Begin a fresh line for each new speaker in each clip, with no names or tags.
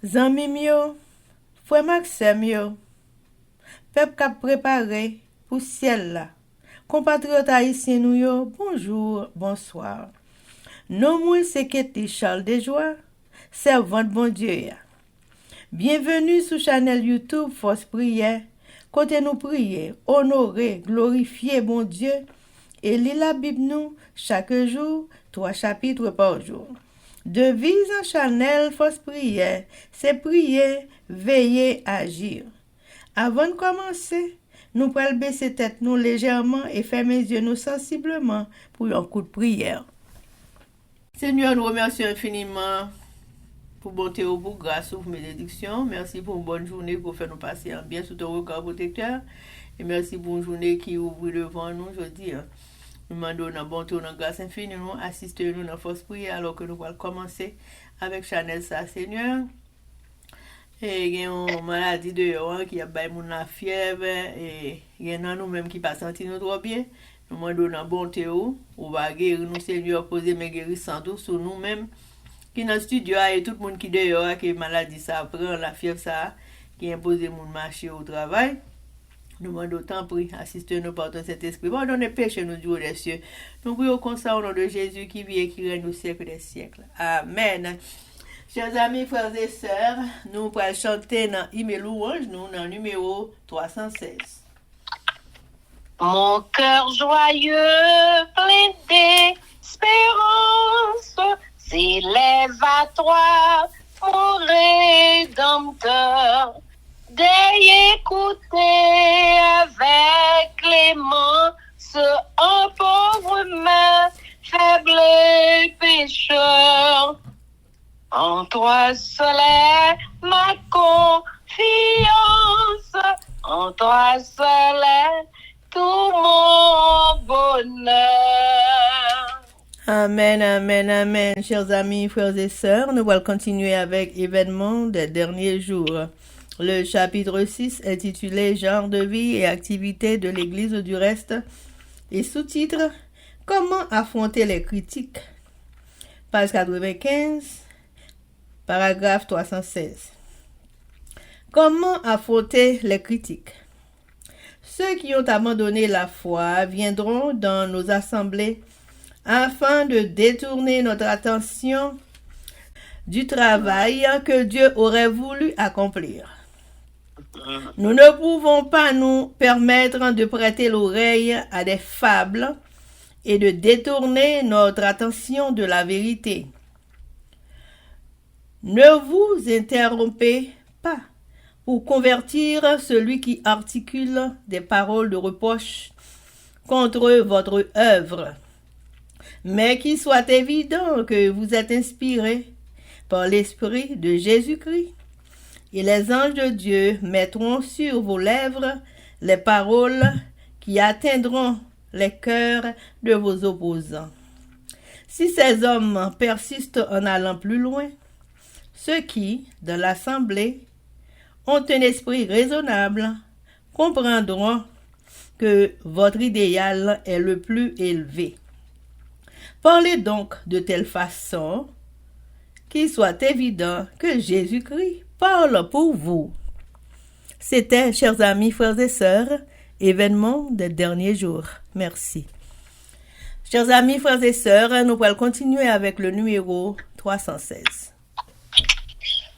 Zanmim yo, frère Maxime yo, peuple k'ap préparé pour ciel là. Compatriotes haïtiens nous yo, bonjour, bonsoir. Non moi c'est Ketty Charles Desjoie, servante bon Dieu ya. Bienvenue sur channel YouTube Force Prière, côté nous prier, honorer, glorifier bon Dieu et lire la Bible nous chaque jour, 3 chapitres par jour. Devise en channel Force Prière, c'est prier, veiller, agir. Avant de commencer, nous pouvons baisser tête nous légèrement et fermer les yeux nous sensiblement pour un coup de prière. Seigneur, nous remercions infiniment pour bonté ou pour grâce ou pour bénédiction. Merci pour une bonne journée pour faire nous passer en bien sous ton regard protecteur. Et merci pour une journée qui ouvre devant nous aujourd'hui. Nous demandons dans bonté ou dans grâce infinie, nous assistons nous dans force prière alors que nous allons commencer avec Chanel ça, Seigneur. Et il y a une maladie dehors qui a la fièvre et il y en a nous-mêmes qui pas senti nous trop bien. Nous demandons dans bonté ou va guérir nous, Seigneur, poser mes guérissances sur nous-mêmes. Qui dans le studio et tout le monde qui dehors, qui maladie ça prend, la fièvre ça, qui impose le monde marcher au travail. Nous demandons autant prix, assistez-nous par ton Saint-Esprit. Pardonnez péché nous Dieu des cieux. Nous prions comme ça au nom de Jésus qui vit et qui règne au siècle des siècles. Amen. Chers amis, frères et sœurs, nous allons chanter dans Hymne louange, nous dans le numéro 316.
Mon cœur joyeux, plein d'espérance, s'élève à toi, mon Rédempteur. D'y écouter avec clémence un pauvre humain, faible et pécheur. En toi seul est ma confiance, en toi seul est tout mon bonheur.
Amen, amen, amen. Chers amis, frères et sœurs, nous allons continuer avec événements des derniers jours. Le chapitre 6 intitulé Genre de vie et activités de l'Église du reste et sous-titre Comment affronter les critiques. Page 95, paragraphe 316. Comment affronter les critiques? Ceux qui ont abandonné la foi viendront dans nos assemblées afin de détourner notre attention du travail que Dieu aurait voulu accomplir. Nous ne pouvons pas nous permettre de prêter l'oreille à des fables et de détourner notre attention de la vérité. Ne vous interrompez pas pour convertir celui qui articule des paroles de reproche contre votre œuvre, mais qu'il soit évident que vous êtes inspiré par l'Esprit de Jésus-Christ. Et les anges de Dieu mettront sur vos lèvres les paroles qui atteindront les cœurs de vos opposants. Si ces hommes persistent en allant plus loin, ceux qui, dans l'assemblée, ont un esprit raisonnable, comprendront que votre idéal est le plus élevé. Parlez donc de telle façon qu'il soit évident que Jésus-Christ parle pour vous. C'était, chers amis, frères et sœurs, événement des derniers jours. Merci. Chers amis, frères et sœurs, nous allons continuer avec le numéro 316.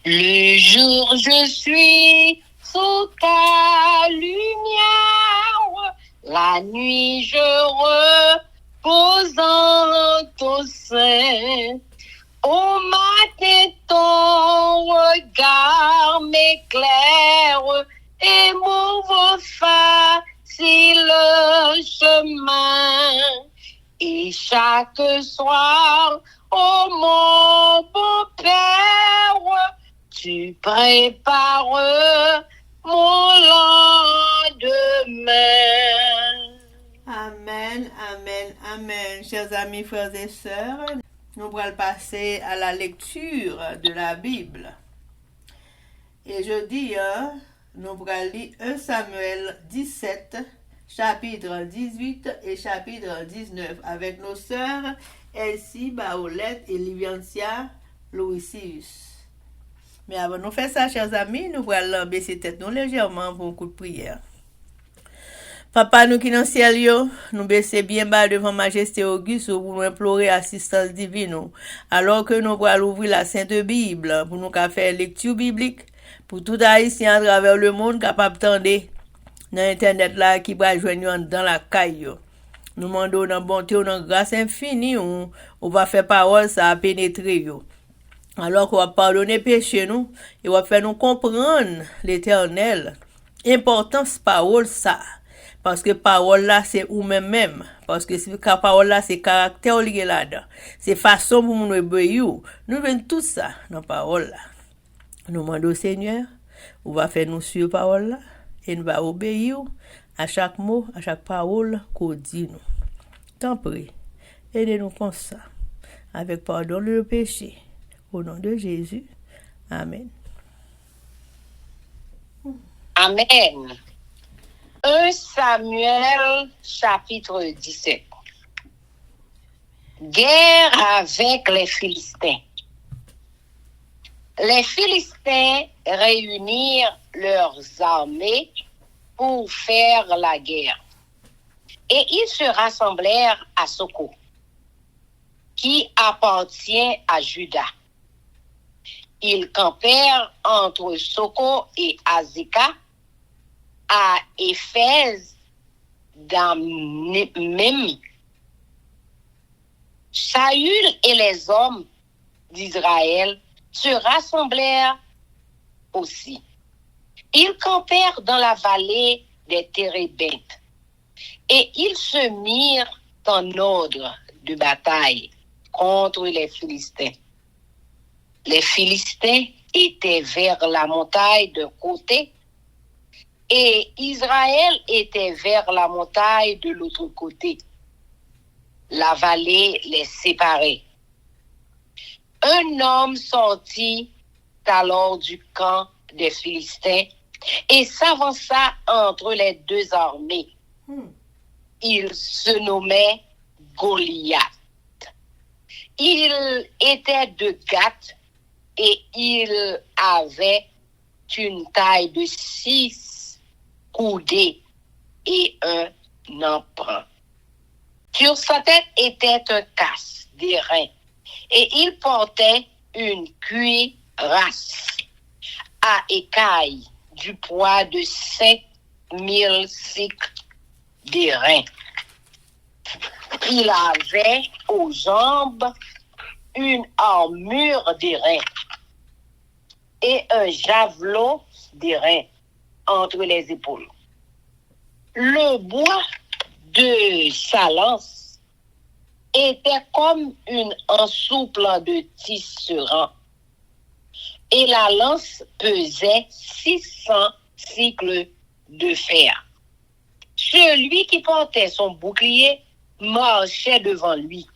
Le jour, je suis sous ta lumière. La nuit, je repose en ton sein. Au matin, ton regard m'éclaire et m'ouvre facile le chemin. Et chaque soir, oh mon beau Père, tu prépares mon lendemain.
Amen, amen, amen. Chers amis, frères et sœurs, nous allons passer à la lecture de la Bible. Et jeudi, nous allons lire 1 Samuel 17, chapitre 18 et chapitre 19 avec nos sœurs Elsie Baolette et Liviancia Louisius. Mais avant de faire ça, chers amis, nous allons baisser tête nous légèrement pour un coup de prière. Papa, nous qui dans le ciel, nous baisser bien bas devant Majesté Auguste pour nous implorer assistance divine. Alors que nous allons ouvrir la Sainte Bible pour nous faire lecture biblique, pour tout haïtien à travers le monde capable d'entendre dans Internet là qui va joindre dans la caille. Nous demandons dans bonté, dans grâce infinie, on va faire parole, ça a pénétré. Alors qu'on va pardonner péché nous, et va faire nous comprendre l'éternel. Importance parole ça. Parce que parole là, c'est ou même. Parce que si parole là, c'est caractère lié là-dedans. C'est façon pour nous obéir. Nous venons tout ça dans parole là. Nous demandons au Seigneur, on va faire nous suivre parole là, et nous va obéir à chaque mot, à chaque parole qu'on dit nous. Tant pis, aidez-nous comme ça, avec pardon le péché. Au nom de Jésus. Amen.
Amen. 1 Samuel chapitre 17. Guerre avec les Philistins. Les Philistins réunirent leurs armées pour faire la guerre. Et ils se rassemblèrent à Soko, qui appartient à Juda. Ils campèrent entre Soko et Azeka, à Éphèse, dans même. Saül et les hommes d'Israël se rassemblèrent aussi. Ils campèrent dans la vallée des Térébintes et ils se mirent en ordre de bataille contre les Philistins. Les Philistins étaient vers la montagne d'un côté et Israël était vers la montagne de l'autre côté. La vallée les séparait. Un homme sortit alors du camp des Philistins et s'avança entre les deux armées. Il se nommait Goliath. Il était de Gath et il avait une taille de 6 coudées et un emprunt. Sur sa tête était un casque d'airain et il portait une cuirasse à écailles du poids de 5000 cycles d'airain. Il avait aux jambes une armure d'airain et un javelot d'airain entre les épaules. Le bois de sa lance était comme une ensouple de tisserand et la lance pesait 600 cycles de fer. Celui qui portait son bouclier marchait devant lui.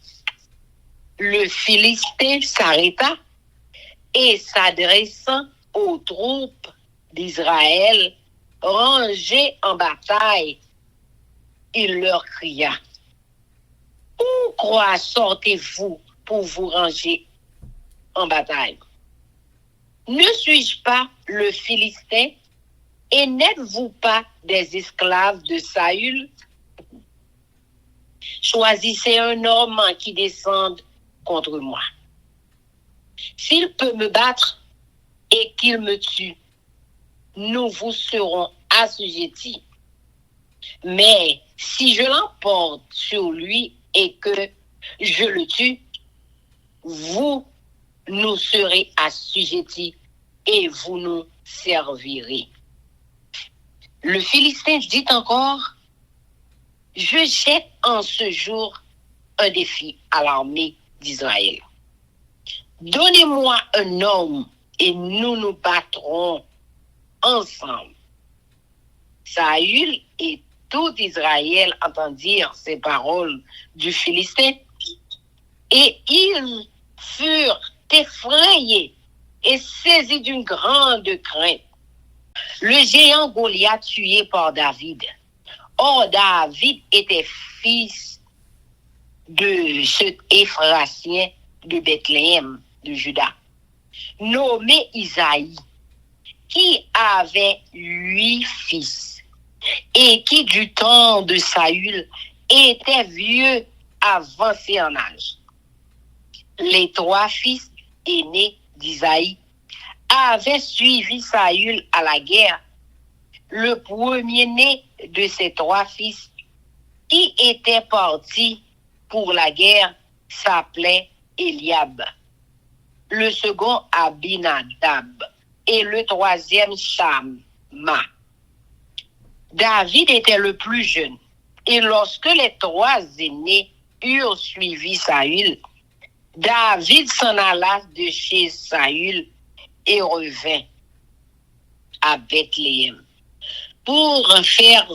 Le Philistin s'arrêta et s'adressant aux troupes d'Israël rangées en bataille, il leur cria: Pourquoi sortez-vous pour vous ranger en bataille? Ne suis-je pas le Philistin et n'êtes-vous pas des esclaves de Saül? Choisissez un homme qui descende contre moi. S'il peut me battre et qu'il me tue, nous vous serons assujettis. Mais si je l'emporte sur lui et que je le tue, vous nous serez assujettis et vous nous servirez. Le Philistin dit encore: Je jette en ce jour un défi à l'armée d'Israël. Donnez-moi un homme et nous nous battrons ensemble. Saül et tout Israël entendirent ces paroles du Philistin et ils furent effrayés et saisis d'une grande crainte. Le géant Goliath tué par David. Or, David était fils de cet Éphratien de Bethléem, de Juda. nommé Isaïe, qui avait 8 fils, et qui du temps de Saül était vieux, avancé en âge. Les 3 fils aînés d'Isaïe avaient suivi Saül à la guerre. Le premier-né de ces 3 fils, qui était parti pour la guerre, s'appelait Eliab. Le second Abinadab et le troisième Shamma. David était le plus jeune. Et lorsque les 3 aînés eurent suivi Saül, David s'en alla de chez Saül et revint à Bethléem pour faire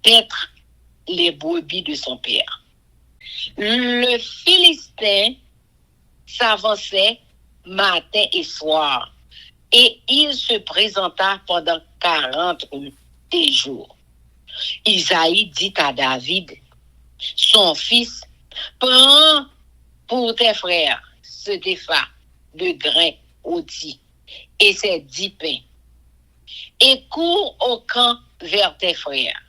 paître les brebis de son père. Le Philistin s'avançait matin et soir, et il se présenta pendant 40 jours. Isaïe dit à David, son fils, prends pour tes frères ce défa de grains rôtis et ses 10 pains, et cours au camp vers tes frères.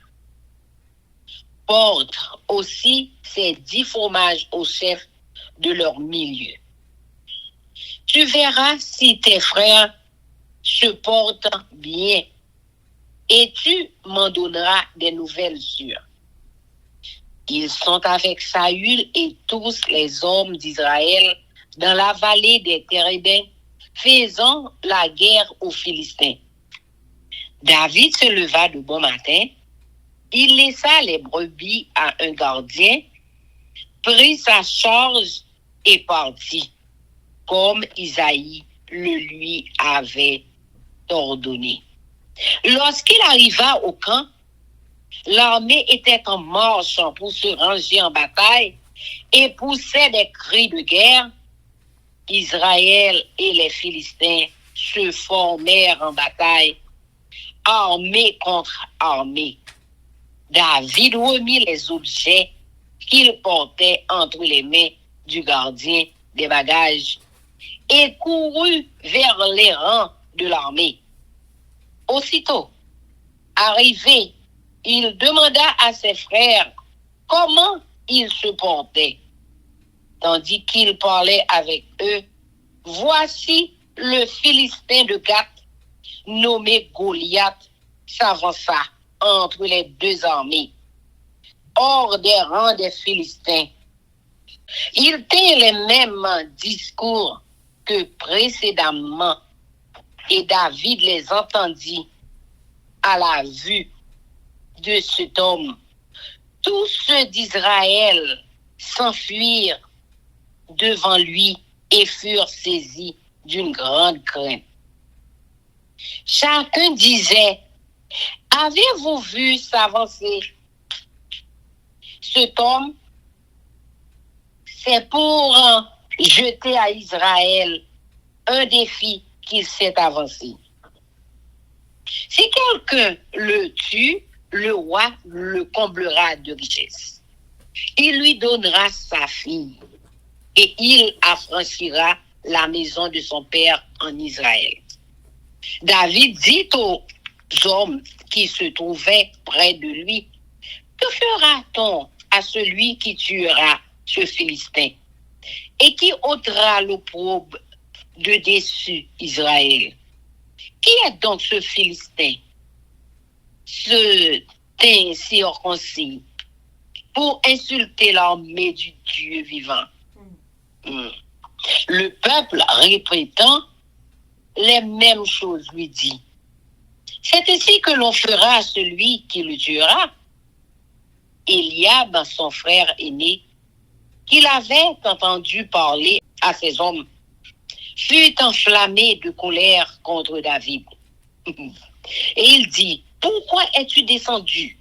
Porte aussi ces 10 fromages au chef de leur milieu. Tu verras si tes frères se portent bien, et tu m'en donneras des nouvelles sûres. Ils sont avec Saül et tous les hommes d'Israël dans la vallée des Térébins, faisant la guerre aux Philistins. David se leva de bon matin, il laissa les brebis à un gardien, prit sa charge et partit, comme Isaïe le lui avait ordonné. Lorsqu'il arriva au camp, l'armée était en marche pour se ranger en bataille et poussait des cris de guerre. Israël et les Philistins se formèrent en bataille, armée contre armée. David remit les objets qu'il portait entre les mains du gardien des bagages et courut vers les rangs de l'armée. Aussitôt, arrivé, il demanda à ses frères comment ils se portaient. Tandis qu'il parlait avec eux, voici le Philistin de Gath, nommé Goliath, s'avança entre les 2 armées, hors des rangs des Philistins. Il tint les mêmes discours que précédemment, et David les entendit à la vue de cet homme. Tous ceux d'Israël s'enfuirent devant lui et furent saisis d'une grande crainte. Chacun disait, avez-vous vu s'avancer cet homme? C'est pour jeter à Israël un défi qu'il s'est avancé. Si quelqu'un le tue, le roi le comblera de richesses. Il lui donnera sa fille et il affranchira la maison de son père en Israël. David dit aux hommes qui se trouvaient près de lui, que fera-t-on à celui qui tuera ce Philistin et qui ôtera l'opprobre de dessus Israël? Qui est donc ce Philistin, ce incirconcis, pour insulter l'armée du Dieu vivant? Le peuple, répétant les mêmes choses, lui dit, c'est ainsi que l'on fera à celui qui le tuera. Eliab, son frère aîné, qu'il avait entendu parler à ses hommes, fut enflammé de colère contre David. Et il dit, pourquoi es-tu descendu?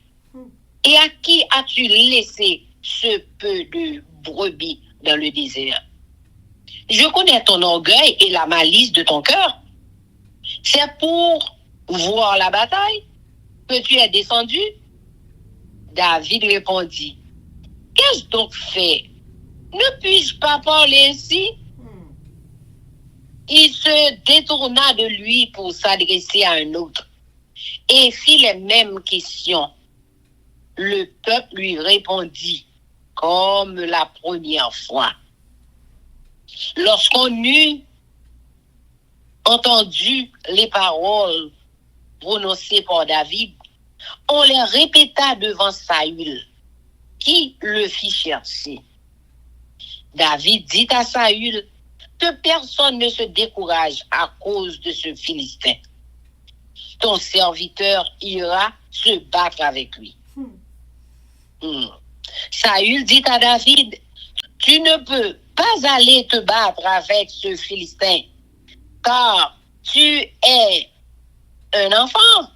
Et à qui as-tu laissé ce peu de brebis dans le désert? Je connais ton orgueil et la malice de ton cœur. C'est pour voir la bataille que tu es descendu? David répondit, qu'ai-je donc fait? Ne puis-je pas parler ainsi? il se détourna de lui pour s'adresser à un autre et fit les mêmes questions. Le peuple lui répondit comme la première fois. Lorsqu'on eut entendu les paroles prononcées par David, on les répéta devant Saül, qui le fit chercher. David dit à Saül que personne ne se décourage à cause de ce Philistin. Ton serviteur ira se battre avec lui. Saül dit à David, tu ne peux pas aller te battre avec ce Philistin, car tu es un enfant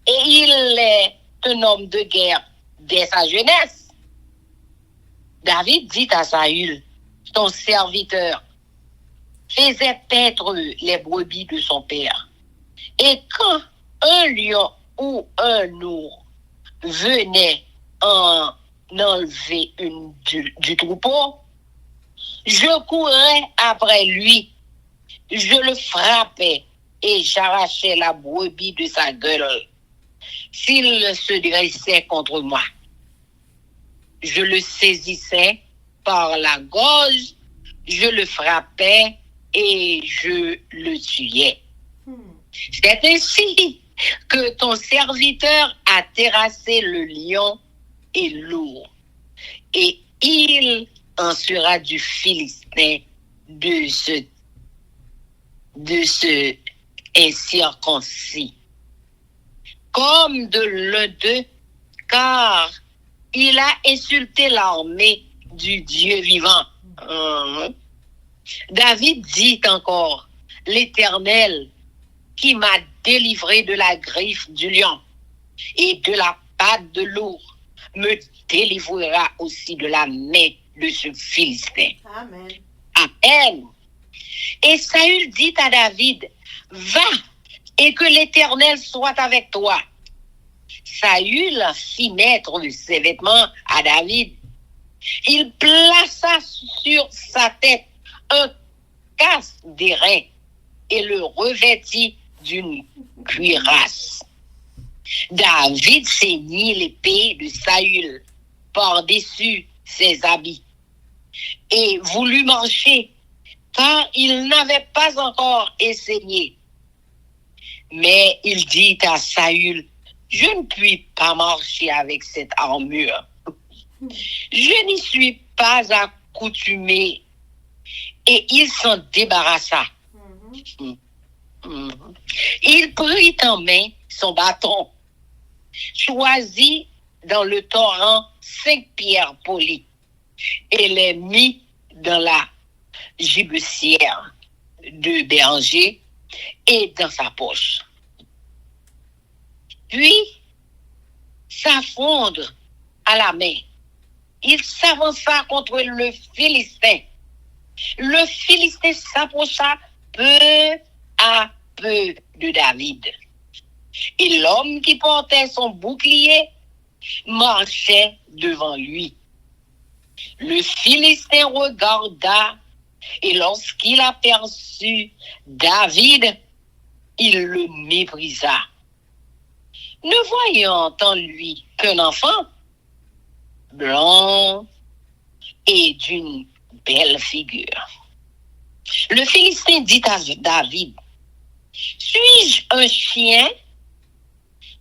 et il est un homme de guerre dès sa jeunesse. David dit à Saül, ton serviteur faisait paître les brebis de son père. Et quand un lion ou un ours venait en enlever une du troupeau, je courais après lui, je le frappais et j'arrachais la brebis de sa gueule. S'il se dressait contre moi, je le saisissais par la gorge, je le frappais et je le tuais. C'est ainsi que ton serviteur a terrassé le lion et l'ours, et il en sera du Philistin de ce incirconcis, comme de l'un d'eux, car il a insulté l'armée du Dieu vivant. David dit encore, l'Éternel qui m'a délivré de la griffe du lion et de la patte de l'ours me délivrera aussi de la main de ce Philistin.
Amen.
Amen. Et Saül dit à David, va et que l'Éternel soit avec toi. Saül fit mettre ses vêtements à David. Il plaça sur sa tête un casque d'airain et le revêtit d'une cuirasse. David ceignit l'épée de Saül par-dessus ses habits et voulut marcher, car il n'avait pas encore enseigné. Mais il dit à Saül, je ne puis pas marcher avec cette armure. Je n'y suis pas accoutumé. Et il s'en débarrassa. Il prit en main son bâton, choisit dans le torrent 5 pierres polies et les mit dans la gibecière de berger et dans sa poche. Puis, s'affondre à la main, il s'avança contre le Philistin. Le Philistin s'approcha peu à peu de David. Et l'homme qui portait son bouclier marchait devant lui. Le Philistin regarda et lorsqu'il aperçut David, il le méprisa, ne voyant en lui qu'un enfant blanc et d'une belle figure. Le Philistin dit à David, suis-je un chien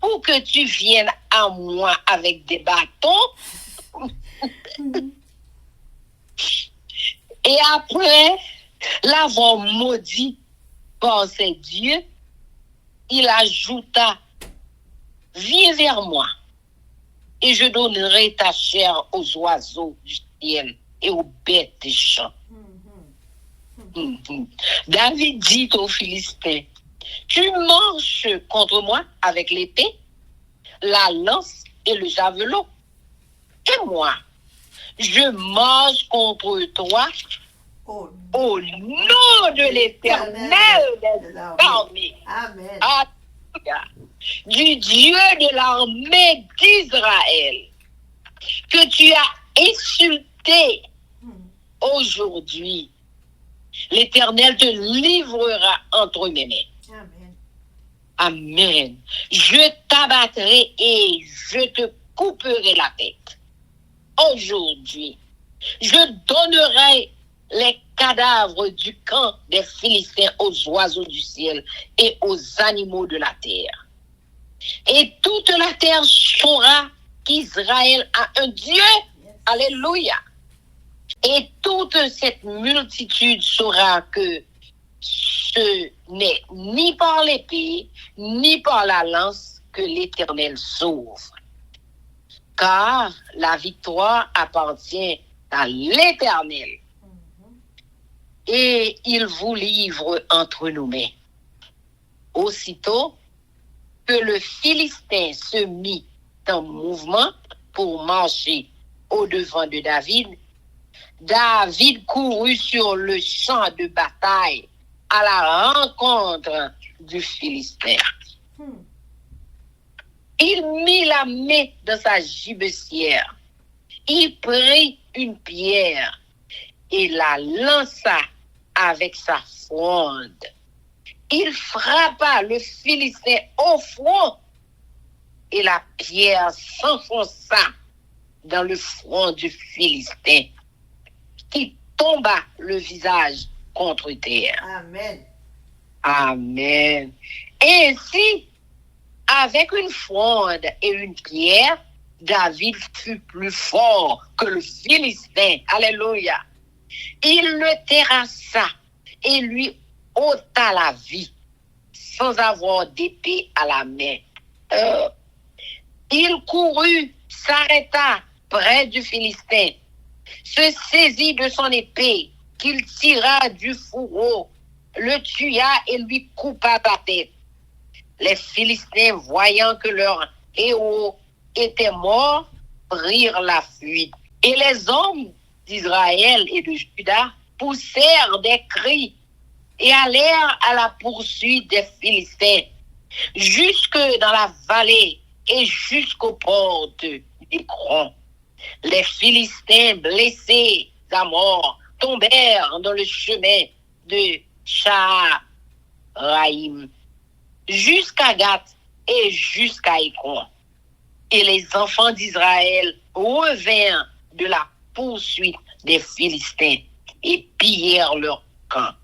pour que tu viennes à moi avec des bâtons? Et après l'avoir maudit par ses dieux, il ajouta, viens vers moi et je donnerai ta chair aux oiseaux du ciel et aux bêtes des champs. David dit aux Philistins, tu marches contre moi avec l'épée, la lance et le javelot. Et moi, je marche contre toi au nom de l'Éternel des armées.
Amen.
Alléluia. Du Dieu de l'armée d'Israël, que tu as insulté aujourd'hui. L'Éternel te livrera entre mes mains.
Amen.
Amen. Je t'abattrai et je te couperai la tête. Aujourd'hui, je donnerai les cadavres du camp des Philistins aux oiseaux du ciel et aux animaux de la terre. Et toute la terre saura qu'Israël a un Dieu. Alléluia. Et toute cette multitude saura que ce n'est ni par l'épée, ni par la lance que l'Éternel sauve. Car la victoire appartient à l'Éternel. Et il vous livre entre nos mains. Aussitôt que le Philistin se mit en mouvement pour marcher au-devant de David, David courut sur le champ de bataille à la rencontre du Philistin. Il mit la main dans sa gibecière. Il prit une pierre et la lança avec sa fronde. Il frappa le Philistin au front et la pierre s'enfonça dans le front du Philistin qui tomba le visage contre terre.
Amen.
Amen. Ainsi, avec une fronde et une pierre, David fut plus fort que le Philistin. Alléluia. Il le terrassa et lui ôta la vie sans avoir d'épée à la main. Il courut, s'arrêta près du Philistin, se saisit de son épée qu'il tira du fourreau, le tua et lui coupa la tête. Les Philistins, voyant que leur héros était mort, prirent la fuite. Et les hommes d'Israël et de Juda poussèrent des cris et allèrent à la poursuite des Philistins, jusque dans la vallée et jusqu'aux portes d'Écron. Les Philistins, blessés à mort, tombèrent dans le chemin de Shaharaïm, jusqu'à Gath et jusqu'à Écron. Et les enfants d'Israël revinrent de la poursuite des Philistins et pillèrent leur camp.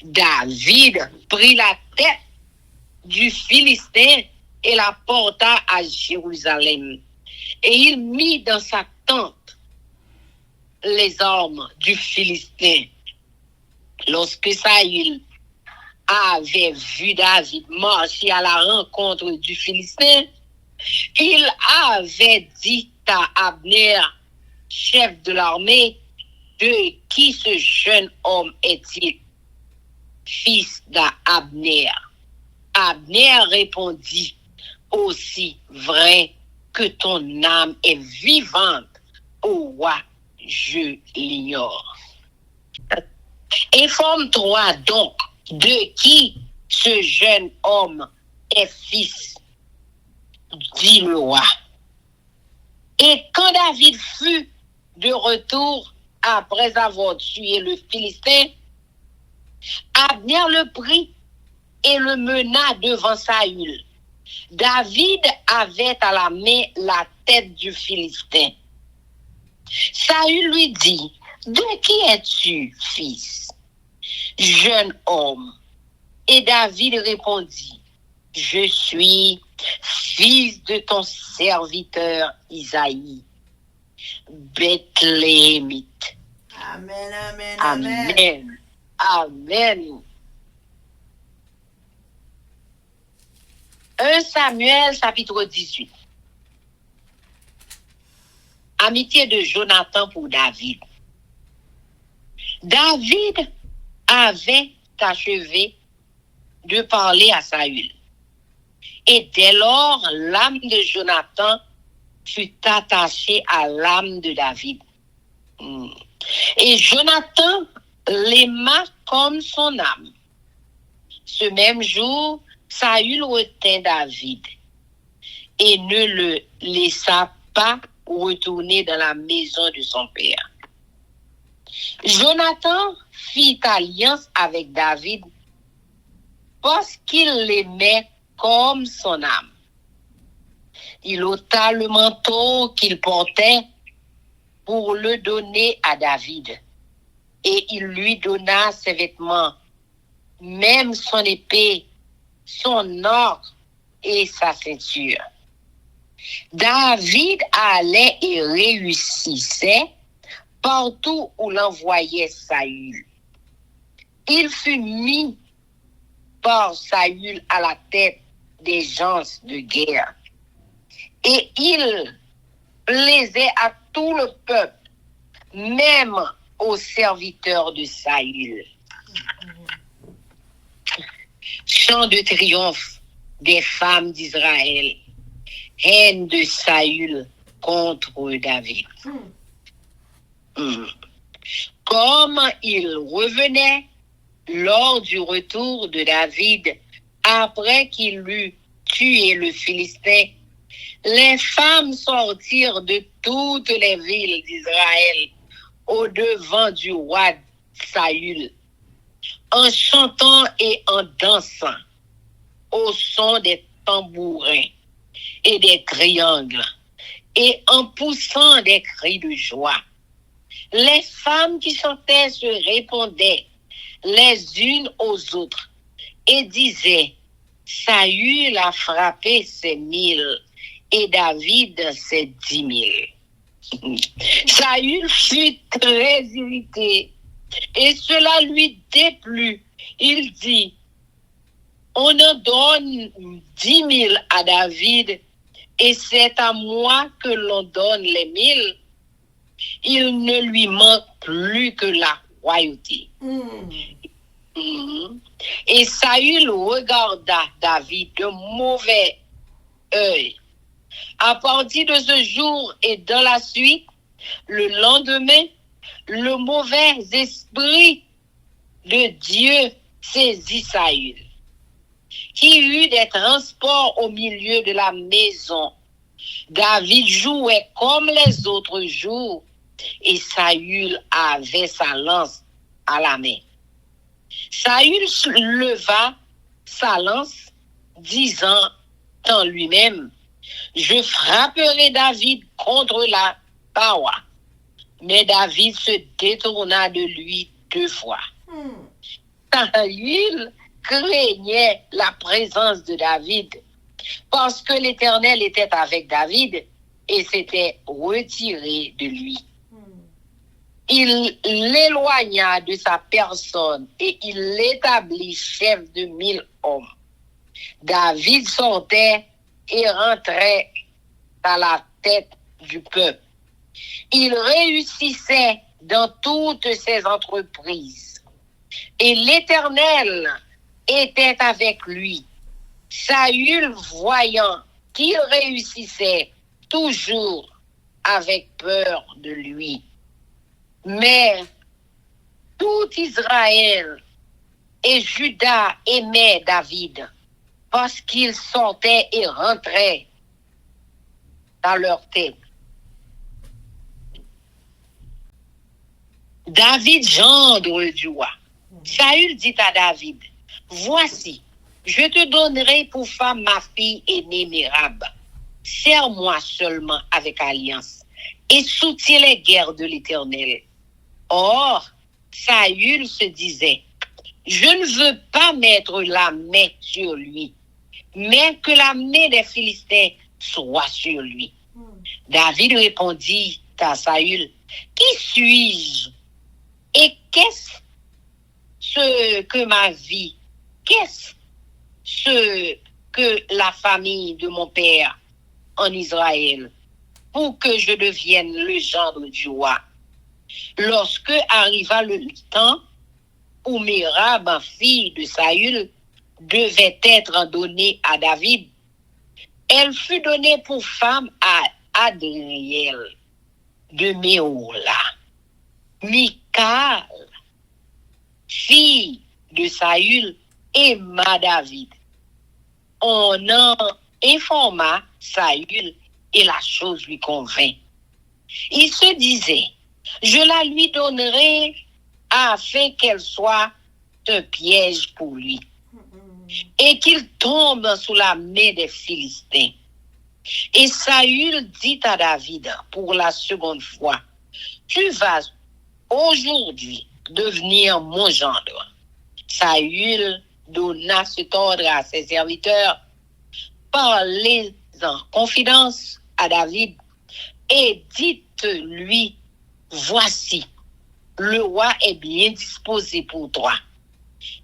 David prit la tête du Philistin et la porta à Jérusalem. Et il mit dans sa tente les armes du Philistin. Lorsque Saül avait vu David marcher à la rencontre du Philistin, il avait dit à Abner, chef de l'armée, de qui ce jeune homme est-il? Fils d'Abner. Abner répondit, aussi vrai que ton âme est vivante, ô roi, je l'ignore. Informe-toi donc de qui ce jeune homme est fils, dit le roi. Et quand David fut de retour après avoir tué le Philistin, Abner le prit et le mena devant Saül. David avait à la main la tête du Philistin. Saül lui dit, de qui es-tu, fils? Jeune homme. Et David répondit, je suis fils de ton serviteur Isaïe, Bethléemite.
Amen, amen,
Amen.
amen.
Amen. 1 Samuel chapitre 18. Amitié de Jonathan pour David. David avait achevé de parler à Saül. Et dès lors, l'âme de Jonathan fut attachée à l'âme de David. Et Jonathan l'aima comme son âme. Ce même jour, Saül retint David et ne le laissa pas retourner dans la maison de son père. Jonathan fit alliance avec David parce qu'il l'aimait comme son âme. Il ôta le manteau qu'il portait pour le donner à David, et il lui donna ses vêtements, même son épée, son arc et sa ceinture. David allait et réussissait partout où l'envoyait Saül. Il fut mis par Saül à la tête des gens de guerre, et il plaisait à tout le peuple, même aux serviteurs de Saül. Chant de triomphe des femmes d'Israël, haine de Saül contre David. Comme il revenait lors du retour de David, après qu'il eut tué le Philistin, les femmes sortirent de toutes les villes d'Israël au-devant du roi Saül, en chantant et en dansant au son des tambourins et des triangles et en poussant des cris de joie. Les femmes qui chantaient se répondaient les unes aux autres et disaient: Saül a frappé ses 1000 et David ses 10 000. Saül fut très irrité et cela lui déplut. Il dit: on en donne 10 000 à David et c'est à moi que l'on donne les 1000. Il ne lui manque plus que la royauté. Et Saül regarda David de mauvais œil. À partir de ce jour et dans la suite, le lendemain, le mauvais esprit de Dieu saisit Saül, qui eut des transports au milieu de la maison. David jouait comme les autres jours et Saül avait sa lance à la main. Saül leva sa lance, disant en lui-même: je frapperai David contre la paroi. Mais David se détourna de lui 2 fois. Saül craignait la présence de David parce que l'Éternel était avec David et s'était retiré de lui. Il l'éloigna de sa personne et il l'établit chef de 1000 hommes. David sortait et rentrait à la tête du peuple. Il réussissait dans toutes ses entreprises et l'Éternel était avec lui. Saül, voyant qu'il réussissait, toujours avec peur de lui. Mais tout Israël et Juda aimaient David parce qu'il sortait et rentrait dans leur tête. David, gendre du roi. Saül dit à David: voici, je te donnerai pour femme ma fille aînée Mérab. Serre-moi seulement avec alliance et soutiens les guerres de l'Éternel. Or, Saül se disait: je ne veux pas mettre la main sur lui, mais que la main des Philistins soit sur lui. David répondit à Saül: qui suis-je? Et qu'est-ce que ma vie? Qu'est-ce que la famille de mon père en Israël pour que je devienne le gendre du roi? Lorsque arriva le temps où Mérab, fille de Saül, devait être donnée à David, elle fut donnée pour femme à Adriel de Méola. Michal, fille de Saül, aima David. On en informa Saül et la chose lui convint. Il se disait: je la lui donnerai afin qu'elle soit un piège pour lui et qu'il tombe sous la main des Philistins. Et Saül dit à David pour la seconde fois, tu vas aujourd'hui devenir mon gendre. Saül donna cet ordre à ses serviteurs, parlez en confidence à David et dites-lui, voici, le roi est bien disposé pour toi.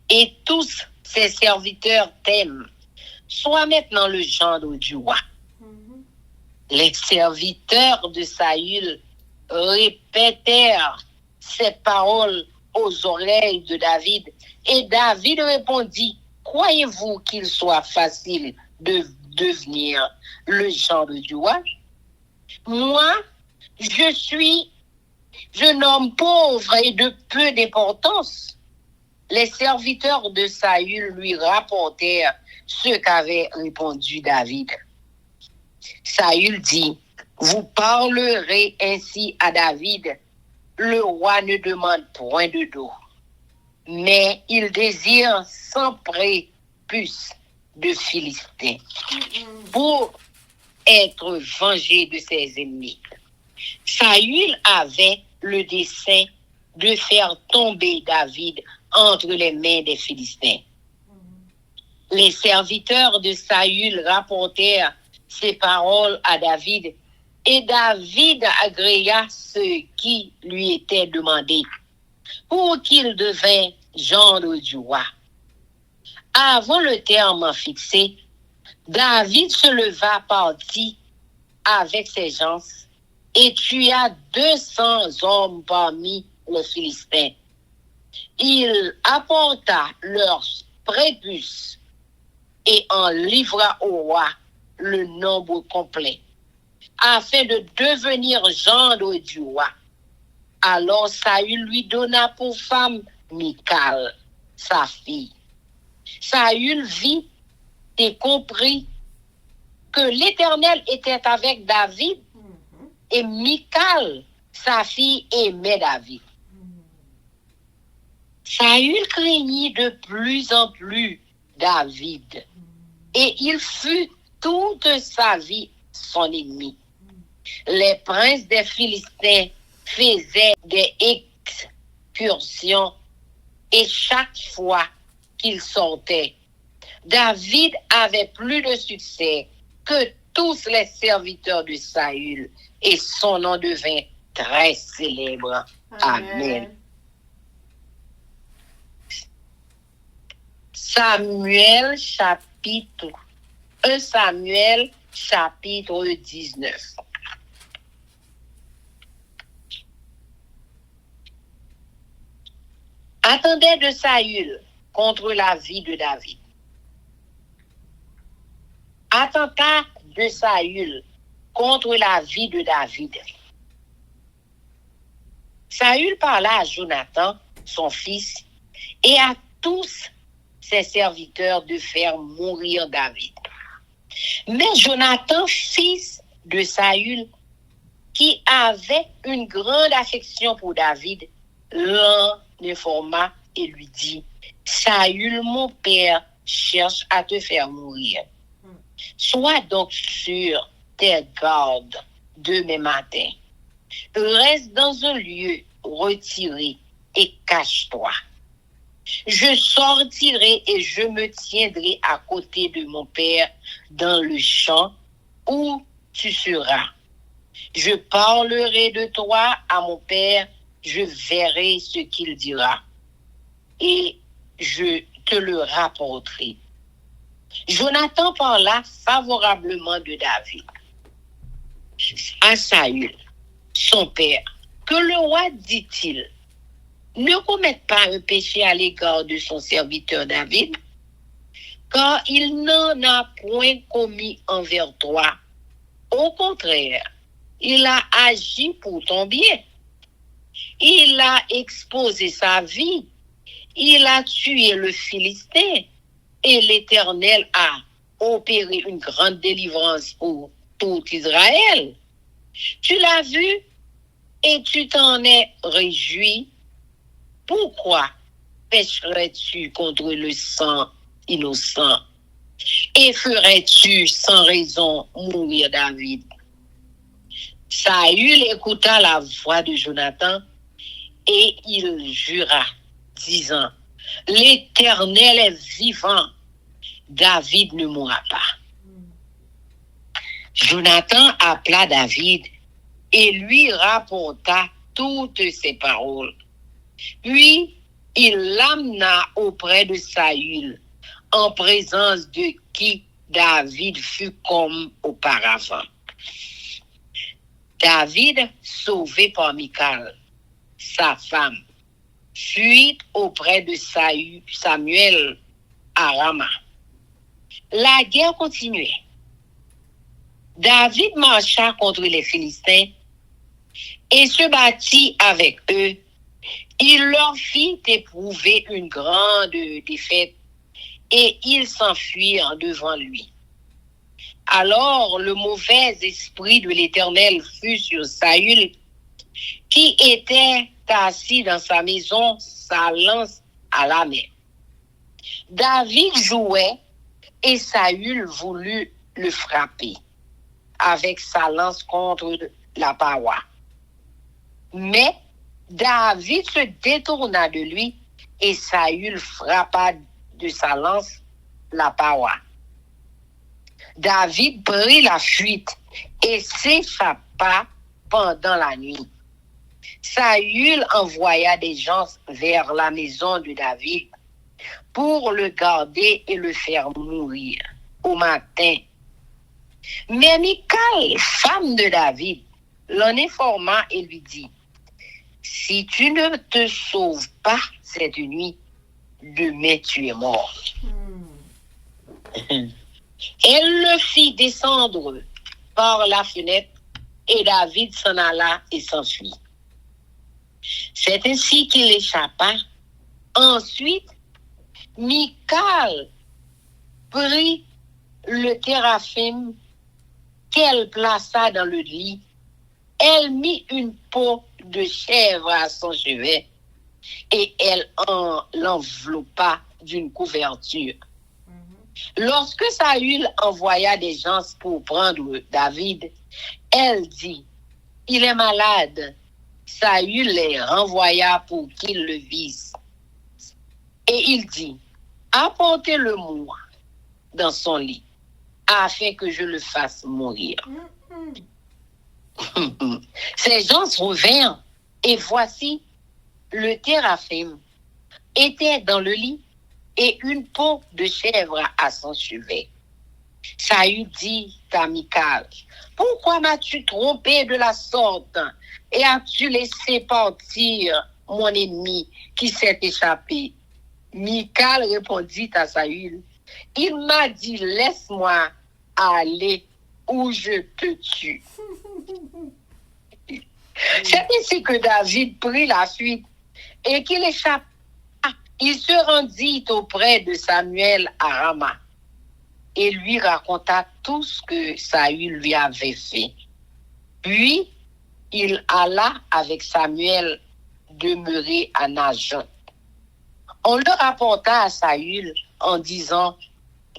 Et tous ses serviteurs t'aiment. Sois maintenant le gendre du roi. Les serviteurs de Saül répétèrent ces paroles aux oreilles de David. Et David répondit, croyez-vous qu'il soit facile de devenir le gendre du roi? Moi, je suis jeune homme pauvre et de peu d'importance. Les serviteurs de Saül lui rapportèrent ce qu'avait répondu David. Saül dit, vous parlerez ainsi à David, le roi ne demande point de dos, mais il désire sans prépuce de Philistins pour être vengé de ses ennemis. Saül avait le dessein de faire tomber David entre les mains des Philistins. Les serviteurs de Saül rapportèrent ces paroles à David, et David agrégea ce qui lui était demandé pour qu'il devînt gendre du roi. Avant le terme fixé, David se leva, partit avec ses gens et tua 200 hommes parmi les Philistins. Il apporta leurs prépuces et en livra au roi le nombre complet, afin de devenir gendre du roi. Alors Saül lui donna pour femme Michal, sa fille. Saül vit et comprit que l'Éternel était avec David et Michal, sa fille, aimait David. Saül craignit de plus en plus David et il fut toute sa vie son ennemi. Les princes des Philistins faisaient des excursions et chaque fois qu'ils sortaient, David avait plus de succès que tous les serviteurs de Saül et son nom devint très célèbre. Amen. Samuel chapitre 19. Attendait de Saül contre la vie de David. Attentat de Saül contre la vie de David. Saül parla à Jonathan, son fils, et à tous ses serviteurs de faire mourir David. Mais Jonathan, fils de Saül, qui avait une grande affection pour David, l'en informa et lui dit, Saül, mon père, cherche à te faire mourir. Sois donc sur tes gardes demain matin. Reste dans un lieu retiré et cache-toi. Je sortirai et je me tiendrai à côté de mon père dans le champ où tu seras. Je parlerai de toi à mon père, je verrai ce qu'il dira et je te le rapporterai. Jonathan parla favorablement de David à Saül, son père. Que le roi, dit-il, ne commette pas un péché à l'égard de son serviteur David, car il n'en a point commis envers toi. Au contraire, il a agi pour ton bien. Il a exposé sa vie. Il a tué le Philistin. Et l'Éternel a opéré une grande délivrance pour tout Israël. Tu l'as vu et tu t'en es réjoui. pourquoi pécherais-tu contre le sang innocent et ferais-tu sans raison mourir David? Saül écouta la voix de Jonathan et il jura, disant, l'Éternel est vivant, David ne mourra pas. Jonathan appela David et lui rapporta toutes ses paroles. Puis il l'amena auprès de Saül, en présence de qui David fut comme auparavant. David, sauvé par Michal, sa femme, fuit auprès de Samuel à Rama. La guerre continuait. David marcha contre les Philistins et se battit avec eux. Il leur fit éprouver une grande défaite et ils s'enfuirent devant lui. Alors le mauvais esprit de l'Éternel fut sur Saül, qui était assis dans sa maison, sa lance à la main. David jouait et Saül voulut le frapper avec sa lance contre la paroi. Mais David se détourna de lui et Saül frappa de sa lance la paroi. David prit la fuite et s'échappa pendant la nuit. Saül envoya des gens vers la maison de David pour le garder et le faire mourir au matin. Mais Michal, femme de David, l'en informa et lui dit, si tu ne te sauves pas cette nuit, demain tu es mort. Elle le fit descendre par la fenêtre et David s'en alla et s'enfuit. C'est ainsi qu'il échappa. Ensuite, Michal prit le téraphim qu'elle plaça dans le lit. Elle mit une peau de chèvre à son chevet et elle l'enveloppa d'une couverture. Lorsque Saül envoya des gens pour prendre David, elle dit, il est malade. Saül les renvoya pour qu'ils le vissent. Et il dit, apportez-le-moi dans son lit, afin que je le fasse mourir. Ces gens revinrent, et voici, le téraphim était dans le lit, et une peau de chèvre à son chevet. Saül dit à Michal, pourquoi m'as-tu trompé de la sorte et as-tu laissé partir mon ennemi qui s'est échappé? Michal répondit à Saül, il m'a dit, laisse-moi aller ou je te tue. C'est ainsi que David prit la fuite et qu'il échappa. Il se rendit auprès de Samuel à Rama et lui raconta tout ce que Saül lui avait fait. Puis, il alla avec Samuel demeurer à Najoth. On le rapporta à Saül en disant,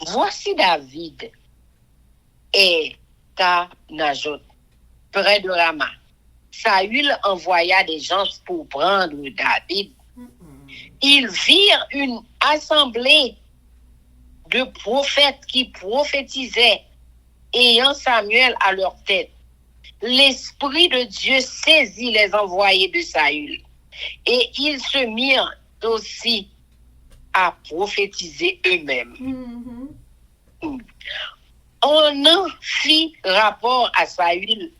voici David est à Najoth, près de Rama. Saül envoya des gens pour prendre David. Ils virent une assemblée de prophètes qui prophétisaient, ayant Samuel à leur tête. L'Esprit de Dieu saisit les envoyés de Saül, et ils se mirent aussi à prophétiser eux-mêmes. On en fit rapport à Saül,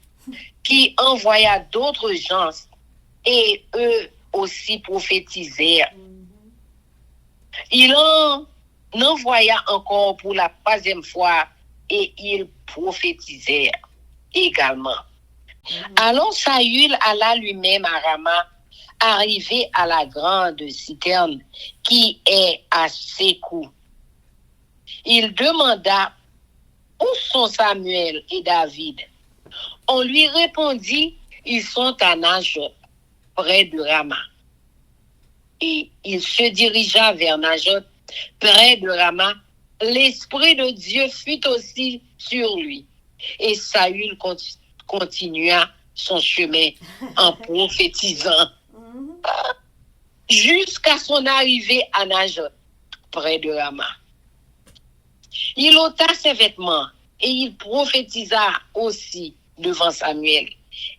qui envoya d'autres gens, et eux aussi prophétisèrent. Il en envoya encore pour la troisième fois et ils prophétisèrent également. Alors Saül alla lui-même à Rama, arrivé à la grande citerne qui est à Sékou. Il demanda où sont Samuel et David. On lui répondit, ils sont à Najoth, près de Rama. et il se dirigea vers Najot, près de Rama. L'Esprit de Dieu fut aussi sur lui. Et Saül continua son chemin en prophétisant jusqu'à son arrivée à Najot, près de Rama. Il ôta ses vêtements et il prophétisa aussi devant Samuel.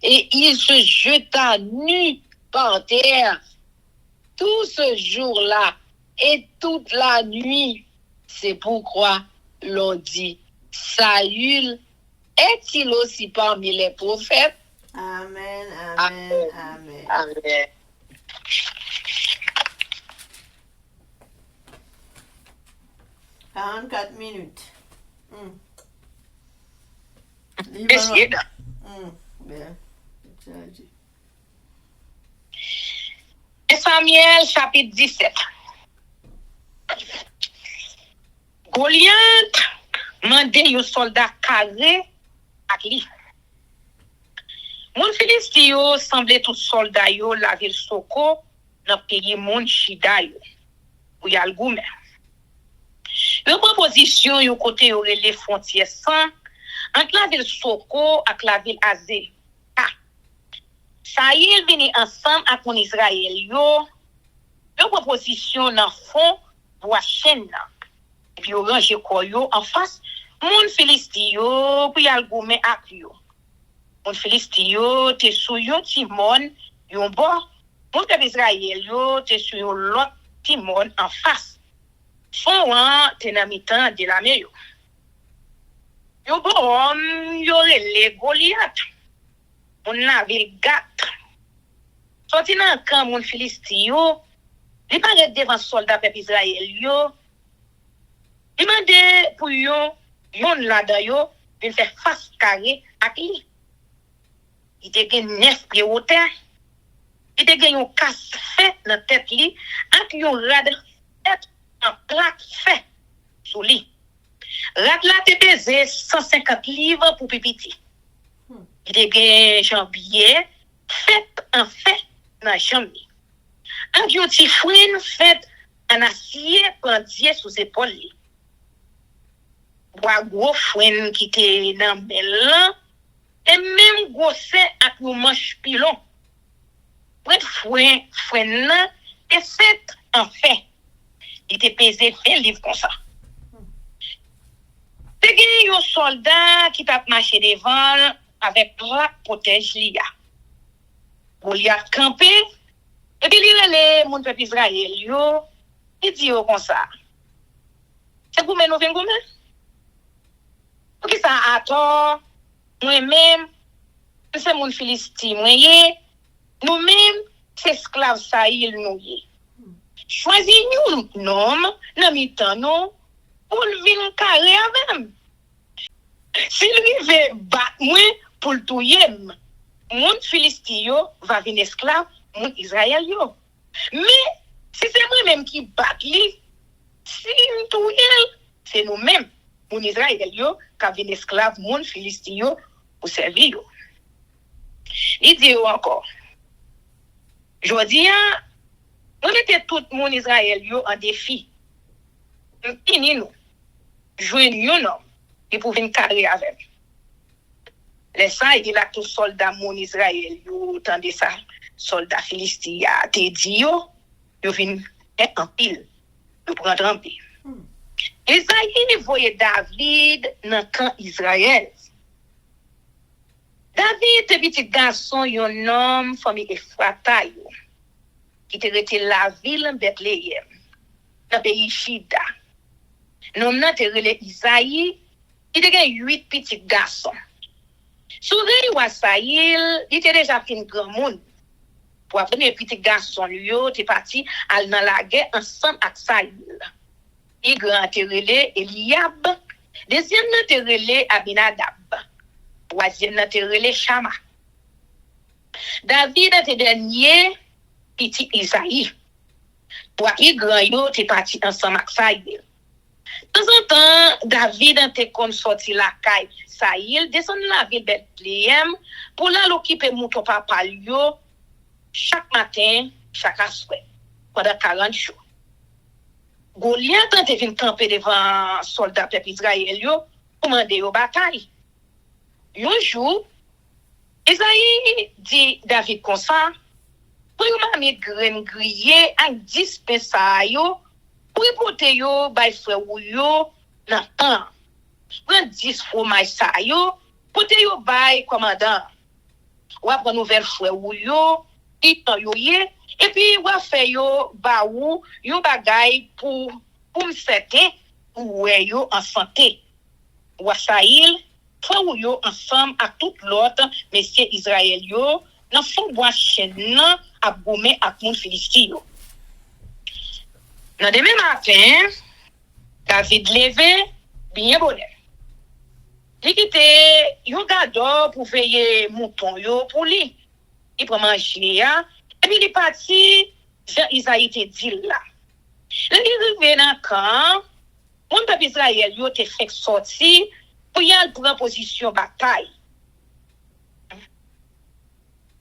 Et il se jeta nu par terre tout ce jour-là et toute la nuit. C'est pourquoi l'on dit, Saül est-il aussi parmi les prophètes?
Amen, amen, amen.
Amen.
44 minutes.
Merci.
Bien.
Samuel chapitre 17. Goliath mande yon soldat carré ak li. Moun Filisti yo semble tout soldat yo la ville Soko nan pays moun Chida yo. Ou yal goumen. Yon proposition yon côté yon relé frontière sans entre la ville Soko ak la ville Azé. Saïl vini ensemble avec mon Israël yo. Yon proposition nan fond bois chêne nan. Et puis yon range koyo en face moun Filisti yo pou yal goumen ak yo. Moun Filisti yo te sou yon timon yon bord. Moun peuple Israël yo te sou yon lot timon en face. Fon an te nan mitan de la mer yo. Yon bon yon rele Goliath. Moun la vil Gat. Sorti nan kan moun Filisti yo, li paret devant soldat peuple Israël yo. Li mande pou yon lada yo vin faire face carré ak li. Il te gen 9 pieds hauteur. Il te gen yon casse fait dans tête li ak yon rad fait en plaque fait sous li. Rad la te pese 150 livres pour pipiti. Il te gen jambier fait en fait dans jambe. Un yon ti fouine fait en acier pendier sous épaule li. Bois gros fouine qui te dans bel et même gosse ak yon manche pilon. Près fouine et fait en fait. Il te pesé 20 livres comme ça. Te gen yon soldat qui t'a marché devant avec la protège liya. Goliath campé et puis il relè mon peuple Israël yo, il dit yo comme ça. C'est pour nous vinn goumen? Pour qui ça attend moi-même c'est mon Philistin moyen nous-mêmes c'est esclave Saïl nous yé. Choisis nous nom nan mitan nous pour vinn carré avec. S'il rive bat moi pour le touyer, mon Philistin yo va venir esclave mon Israël yo. Mais si c'est moi-même qui bat li, si nous touyer, c'est nous-mêmes mon Israël yo qui venir esclave mon Philistin yo pour servir yo. Il dit encore. Jodi on était tout mon Israël yo en défi. Fini nous. Joindre yon homme qui pour venir carrer avec. Les ça il a tout soldat mon Israël yo tant de ça soldat philistin te dit yo vinn en pile pour prendre en pile. Esaïe voyait David dans camp Israël. David te petit garçon yon homme famille Ephrata yo qui te rete la ville Bethléem dans pays Chida. Nom nan te rele Isaïe, il te gen 8 petits garçons. Sous roi Saïl, il te déjà fin grand monde. Pour premier petit garçon yo te parti al dans la guerre ensemble avec Saïl. Il grand te rele Eliab, deuxième nan te rele Abinadab. Troisième nan te rele Shama. David te dernier petit Isaïe. Pour il grand yo te parti ensemble avec Saïl. De temps en temps, David te kon sorti la caille Saïl, descend la ville Bethléem pour la l'occuper mouton papa yo chaque matin, chaque soir. pendant 40 jours. Goliath a venu camper devant soldats peuple Israël pour demander une bataille. Un jour, Isaïe dit David comme ça, pour y mettre graine grillée avec 10 pesa pour y porter yo bay frère ou yo dans temps. Prendre 10 fromage sa yo, porter yo bay commandant. Ou prendre nouvelle frère ou yo, itan yo ye, et puis ou faire yo ba ou yo bagay pour m'sete ou yo en santé. Ou Saïl frère ou yo ensemble à tout l'autre messieurs Israël yo dans fond bois chêne nan a goumé ak moun Filistin yo. Dans demain matin, David levé bien bonheur. Il quitté yon gado pour veiller mouton yo pour lui. Il prend manger ya et puis il parti Jean Isaïe te dit là. Il arrivé dans camp, mon peuple Israël yo te fait sortir pour y aller prendre position bataille.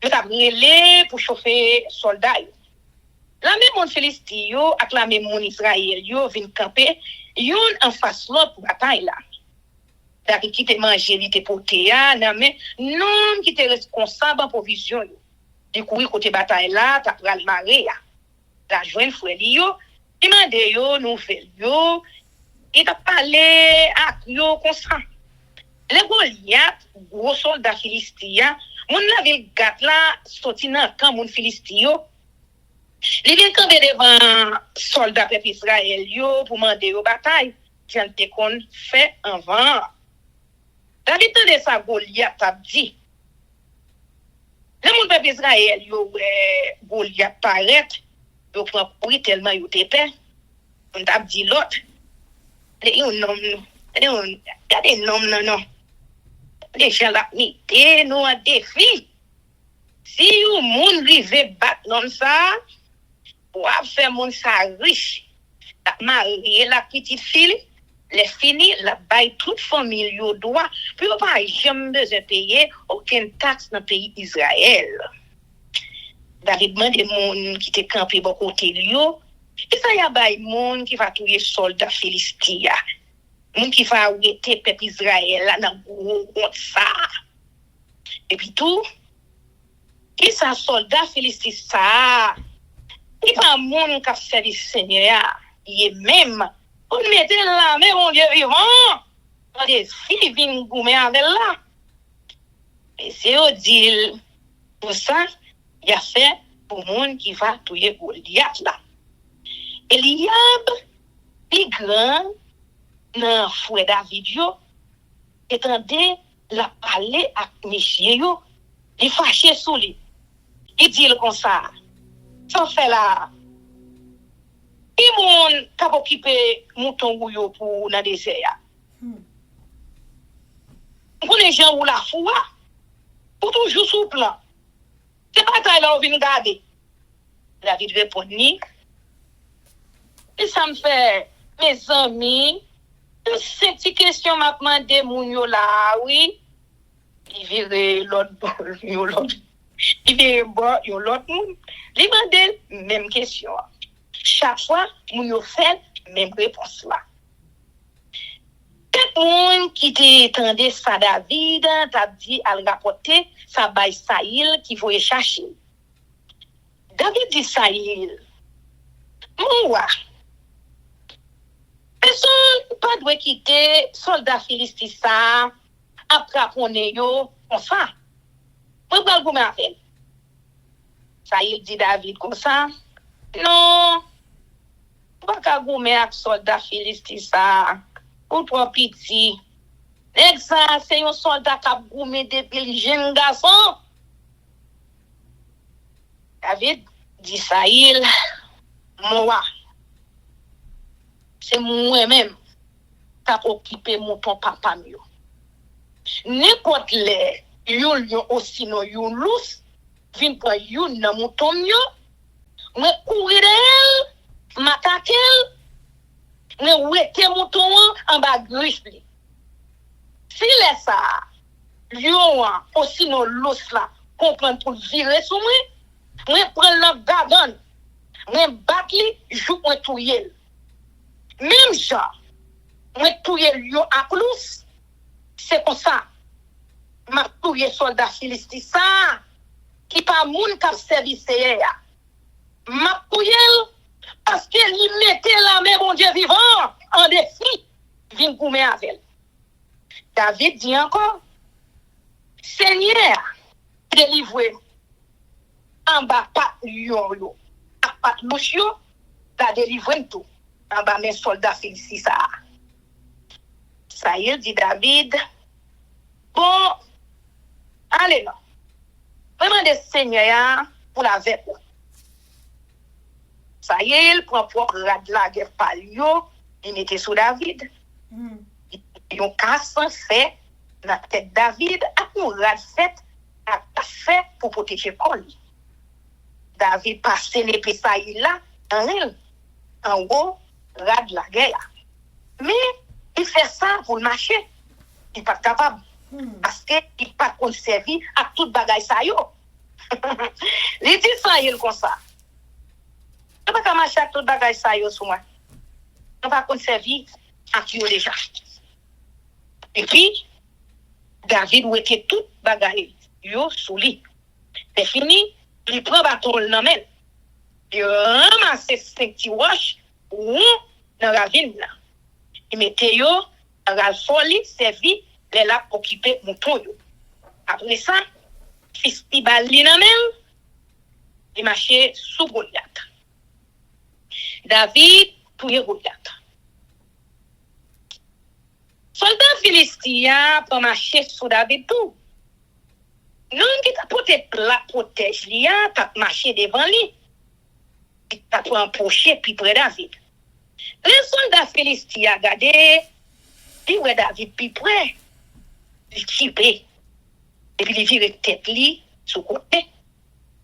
Yo t'a brûlé pour chauffer soldats. La même mon Philistin yo ak la même mon Israël yo vinn camper yon en face l'autre pour bataille là. David qui te manger li te porter ya nan mais non qui te responsable en provision yo. De courir côté bataille là, t'a pral maré ya. T'a joindre frère li yo, il mande yo nouvelle yo, il t'a parlé ak yo comme ça. Le Goliath, gros soldat Philistin, mon la ville gat là sorti nan camp mon Philistin yo. Li vient camper devant soldat peuple Israël yo pour demander yo bataille, j'en te kon fait avant. David tande sa Goliath a dit. Le moun peuple Israël yo Goliath paraît, yo prend courir tellement yo te peur. On t'a dit l'autre. Yon nom gade nom non. Les gens la nité nous a défi. Si yon moun rive bat non ça, ou a faire moun sa riche. La marié la petite fille, les fini la bail toute famille yo droit, puis on pas jamais besoin payer aucune taxe dans le pays Israël. David demande moun qui te campé bon côté yo, et ça y a bail moun qui va tuer soldat Philistia. Moun qui va arrêter peuple Israël là dans gros ça. Et puis tout qui ça soldat Philistia ça. Il pas moun qui servi Seigneur, il est même on mettait là mais on Dieu vivant. On des filles viennent goumer avec là. Et c'est au dit pour ça, il a fait pour monde qui va tuer Goliath là. Eliab, il grand dans frère David yo, étendait la parler à monsieur yo, il fâché sous lui. Il dit comme ça. Ça fait là. Et mon cap occupé mouton ou yo pour dans désert. Pour les gens ou la foi, pour toujours sous plan. C'est pas ça là on vient garder. David répond ni. Et ça me fait mes amis, cette petite question m'a demandé moun yo là oui. Il vire l'autre yo l'autre. Il vire bon yo l'autre moun. Il demande même question. Chaque fois, moun yo fait même réponse là. Tout monde qui t'entendait ça David, t'a dit à rapporter ça bay Saïl qui voulait chercher. David dit Saïl. Moi. Personne pas doit quitter soldat Philistin ça après qu'on yo comme ça. Pourquoi vous m'appelez? Saïl dit David comme ça. Non. Pas qu'à goumer avec soldat Philistin ça. Pour trop petit. Ça, c'est un soldat qui a goumé depuis le jeune garçon. David dit Saïl, moi, c'est moi-même qui a occupé mon papa mieux. N'importe les, yon aussi non yon lousse, vin pour yon nan mouton mieux, mais courir d'elle, m'attaquer, mais ouete mouton en bas griffe. Si les ça, yon aussi non lousse là, comprendre pour virer sous moi, prendre le gadon, Moi bat li, jou moi touye. Même genre, moi touye yo à plus. C'est comme ça. M'a touye soldat Philistin ça qui pas moun k'ap service ya. M'a touye parce que li mettait la main bon Dieu vivant en défi vinn goumer avec. David dit encore Seigneur délivre en bas pas yo pas louche yo ta délivre tout en bas mes soldats Philistin ça. Ça y est dit David bon allez là. Vraiment des seigneurs pour la vête. Ça y est, il prend propre rad la guerre par yo, il mettait sous David. Ils ont casse fait dans la tête David, à nous rad fait pour protéger Paul. David passait l'épée ça y là, en haut, rad la guerre. Mais il fait ça pour le marché. Il n'est pas capable. Parce qu'il n'est pas conservé à toute bagaille ça yo. Il dit ça il comme ça. On va pas marcher à toute bagaille ça yo sur moi. On va conserver à qui déjà. Et puis David ou était toute bagaille yo sous lui. C'est fini, il prend bâton le nom. Il ramasse 5 petits roches ou dans la ville là. Il mettait yo dans la folie servi les là occupé mouton yo. Après ça, festival li nan men, il marchait sous Goliath. David touye Goliath. Soldat Philistia pour marcher sous David tout. Non qui t'a porté plat protège li a, t'a marché devant lui. T'a pour empocher puis près David. Les soldats Philistia regardé, puis ouais David puis près. Il chipé. Et puis il vire tête li sous côté.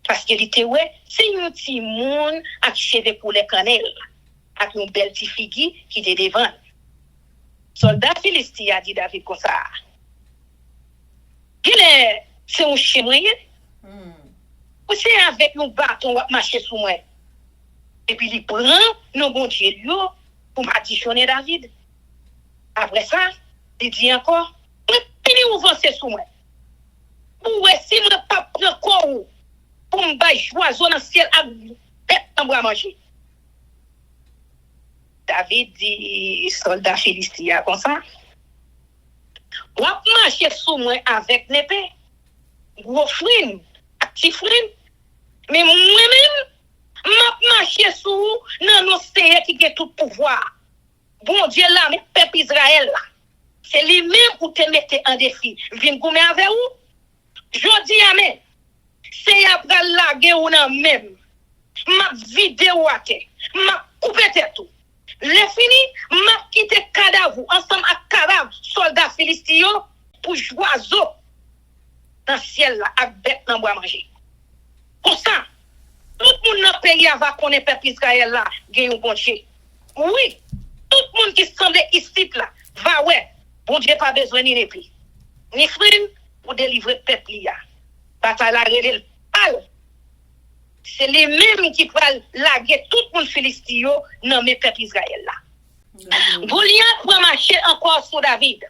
Parce qu'il était ouais, c'est un petit monde avec cheveux pour les cannelles, avec une belle petite figure qui était devant. Soldat Philistin a dit David comme ça. C'est un chien moyen. Ou c'est avec un bâton qui marcher sous moi. Et puis il prend nos bon Dieu pour m'additionner David. Après ça, il dit encore, puis où c'est sous moi. Ou si je ne pas prendre corps pour me bailler choisir dans le ciel à bête en bras manger. David dit soldat Philistin comme ça. Ou marcher sous moi avec l'épée. Gros frine, petit frine. Mais moi-même, m'a marcher sous non non c'est qui a tout pouvoir. Bon Dieu là, mais peuple Israël là. C'est lui-même pour te mettre en défi. Vin goumer avec vous. Jodi amen. C'est après la guerre ou nan même. Ma vidéo à terre. Ma couper tête tout. Le fini, m'a quitté cadavre ensemble avec cadavre soldats philistins pour joiseau dans le ciel là avec bête dans bois manger. Pour ça, tout le monde dans le pays va connaître peuple Israël là, gagne un bon Dieu. Oui, tout le monde qui semble ici là, va ouais, bon Dieu pas besoin ni épée. Ni frère pour délivrer peuple là. Bataille la relève pal. C'est les mêmes qui prennent la guerre tout le monde philistin dans mes peuple Israël là. Goliath pour marcher encore sur David.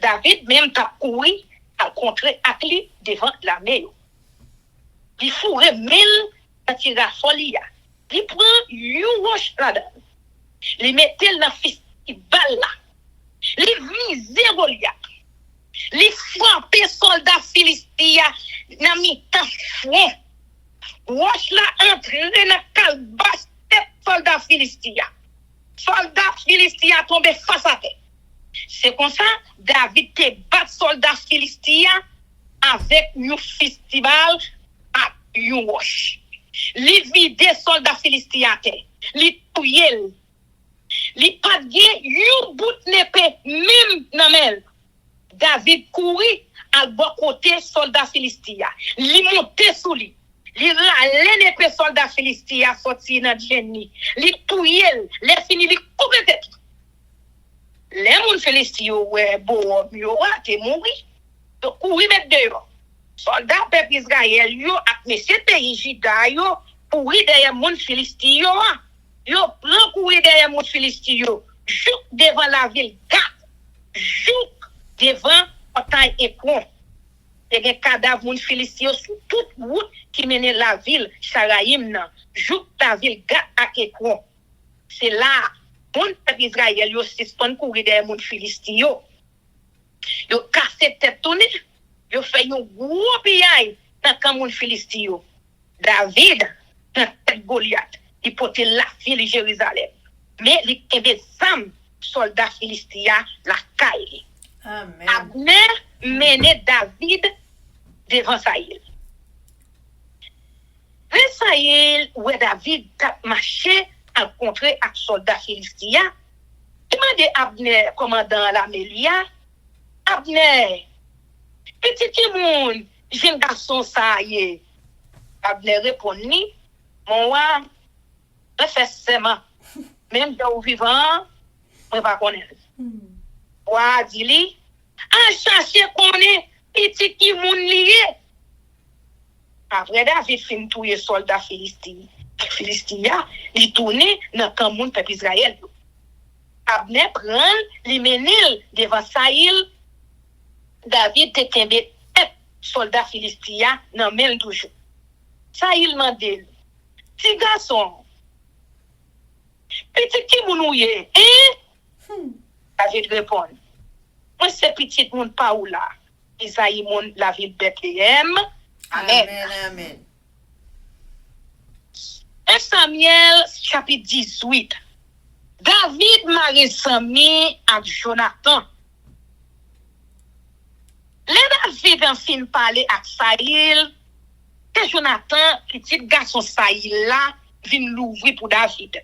David même t'a couru à contrer avec lui devant l'armée. Il fourre mille à tirer à folie. Il prend une roche là-dedans. Il mettait dans le festival là. Il visait Goliath. Il frappait soldats philistins dans mi-temps front. Roche là entré dans la calebasse tête soldats philistins. Soldats philistins tombé face à terre. C'est comme ça, David te bat soldats philistins avec un festival à une roche. Li vide soldats philistins à terre. Li touye. Li pas de yon bout l'épée même dans mel. David courit à bon côté soldat philistin. Li monte sous lui. Li rale l'épée soldat philistin sorti dans génie. Li touye, les fini li coupe tête. Les moun philistin ouais bon yo te mouri. Donc courir mettre dehors. Soldat peuple Israël yo ak monsieur pays Juda yo courir derrière moun Philistin yo prend courir derrière moun Philistin jouk devant la ville Gat, jouk devant Otay Ekron. Et des cadavres moun Philistin sur toute route qui menait la ville Charaïm nan, jouk la ville Gat ak Ekron. C'est là moun peuple Israël yo suspend courir derrière moun Philistin yo cassé tête tourné, yo fait un gros pillage dans camp moun Philistin yo. David dans tête Goliath, il portait la ville Jérusalem. Mais il y avait 100 soldats philistins la caille.
Amen.
Abner menait David devant Saïl. Le Saïl, où David a marché à rencontrer avec soldats philistins, il m'a dit Abner, commandant l'Amélia, Abner, petit moun, jeune garçon ça y est. Abner répondit, mon roi, je fais seulement. Même dans le vivant, je ne pas connaître. Roi dit, à chercher qu'on est petit qui moun lié. Après David fin touyer soldat philistin, il tourne dans le camp moun peuple Israël. Abner prend li menil devant Saïl. David te kembe soldat philistin nan men toujours. Saïl mandel. Ti garçon. Petit qui moun ouye, hein? David répond. Moi c'est petit moun pa ou là. Isaïe moun la ville Bethléem. Amen.
Amen.
1 Samuel chapitre 18. David marie Sami avec Jonathan. Le David en fin parler avec Saïl, que Jonathan, petit garçon Saïl là, vient l'ouvrir pour David.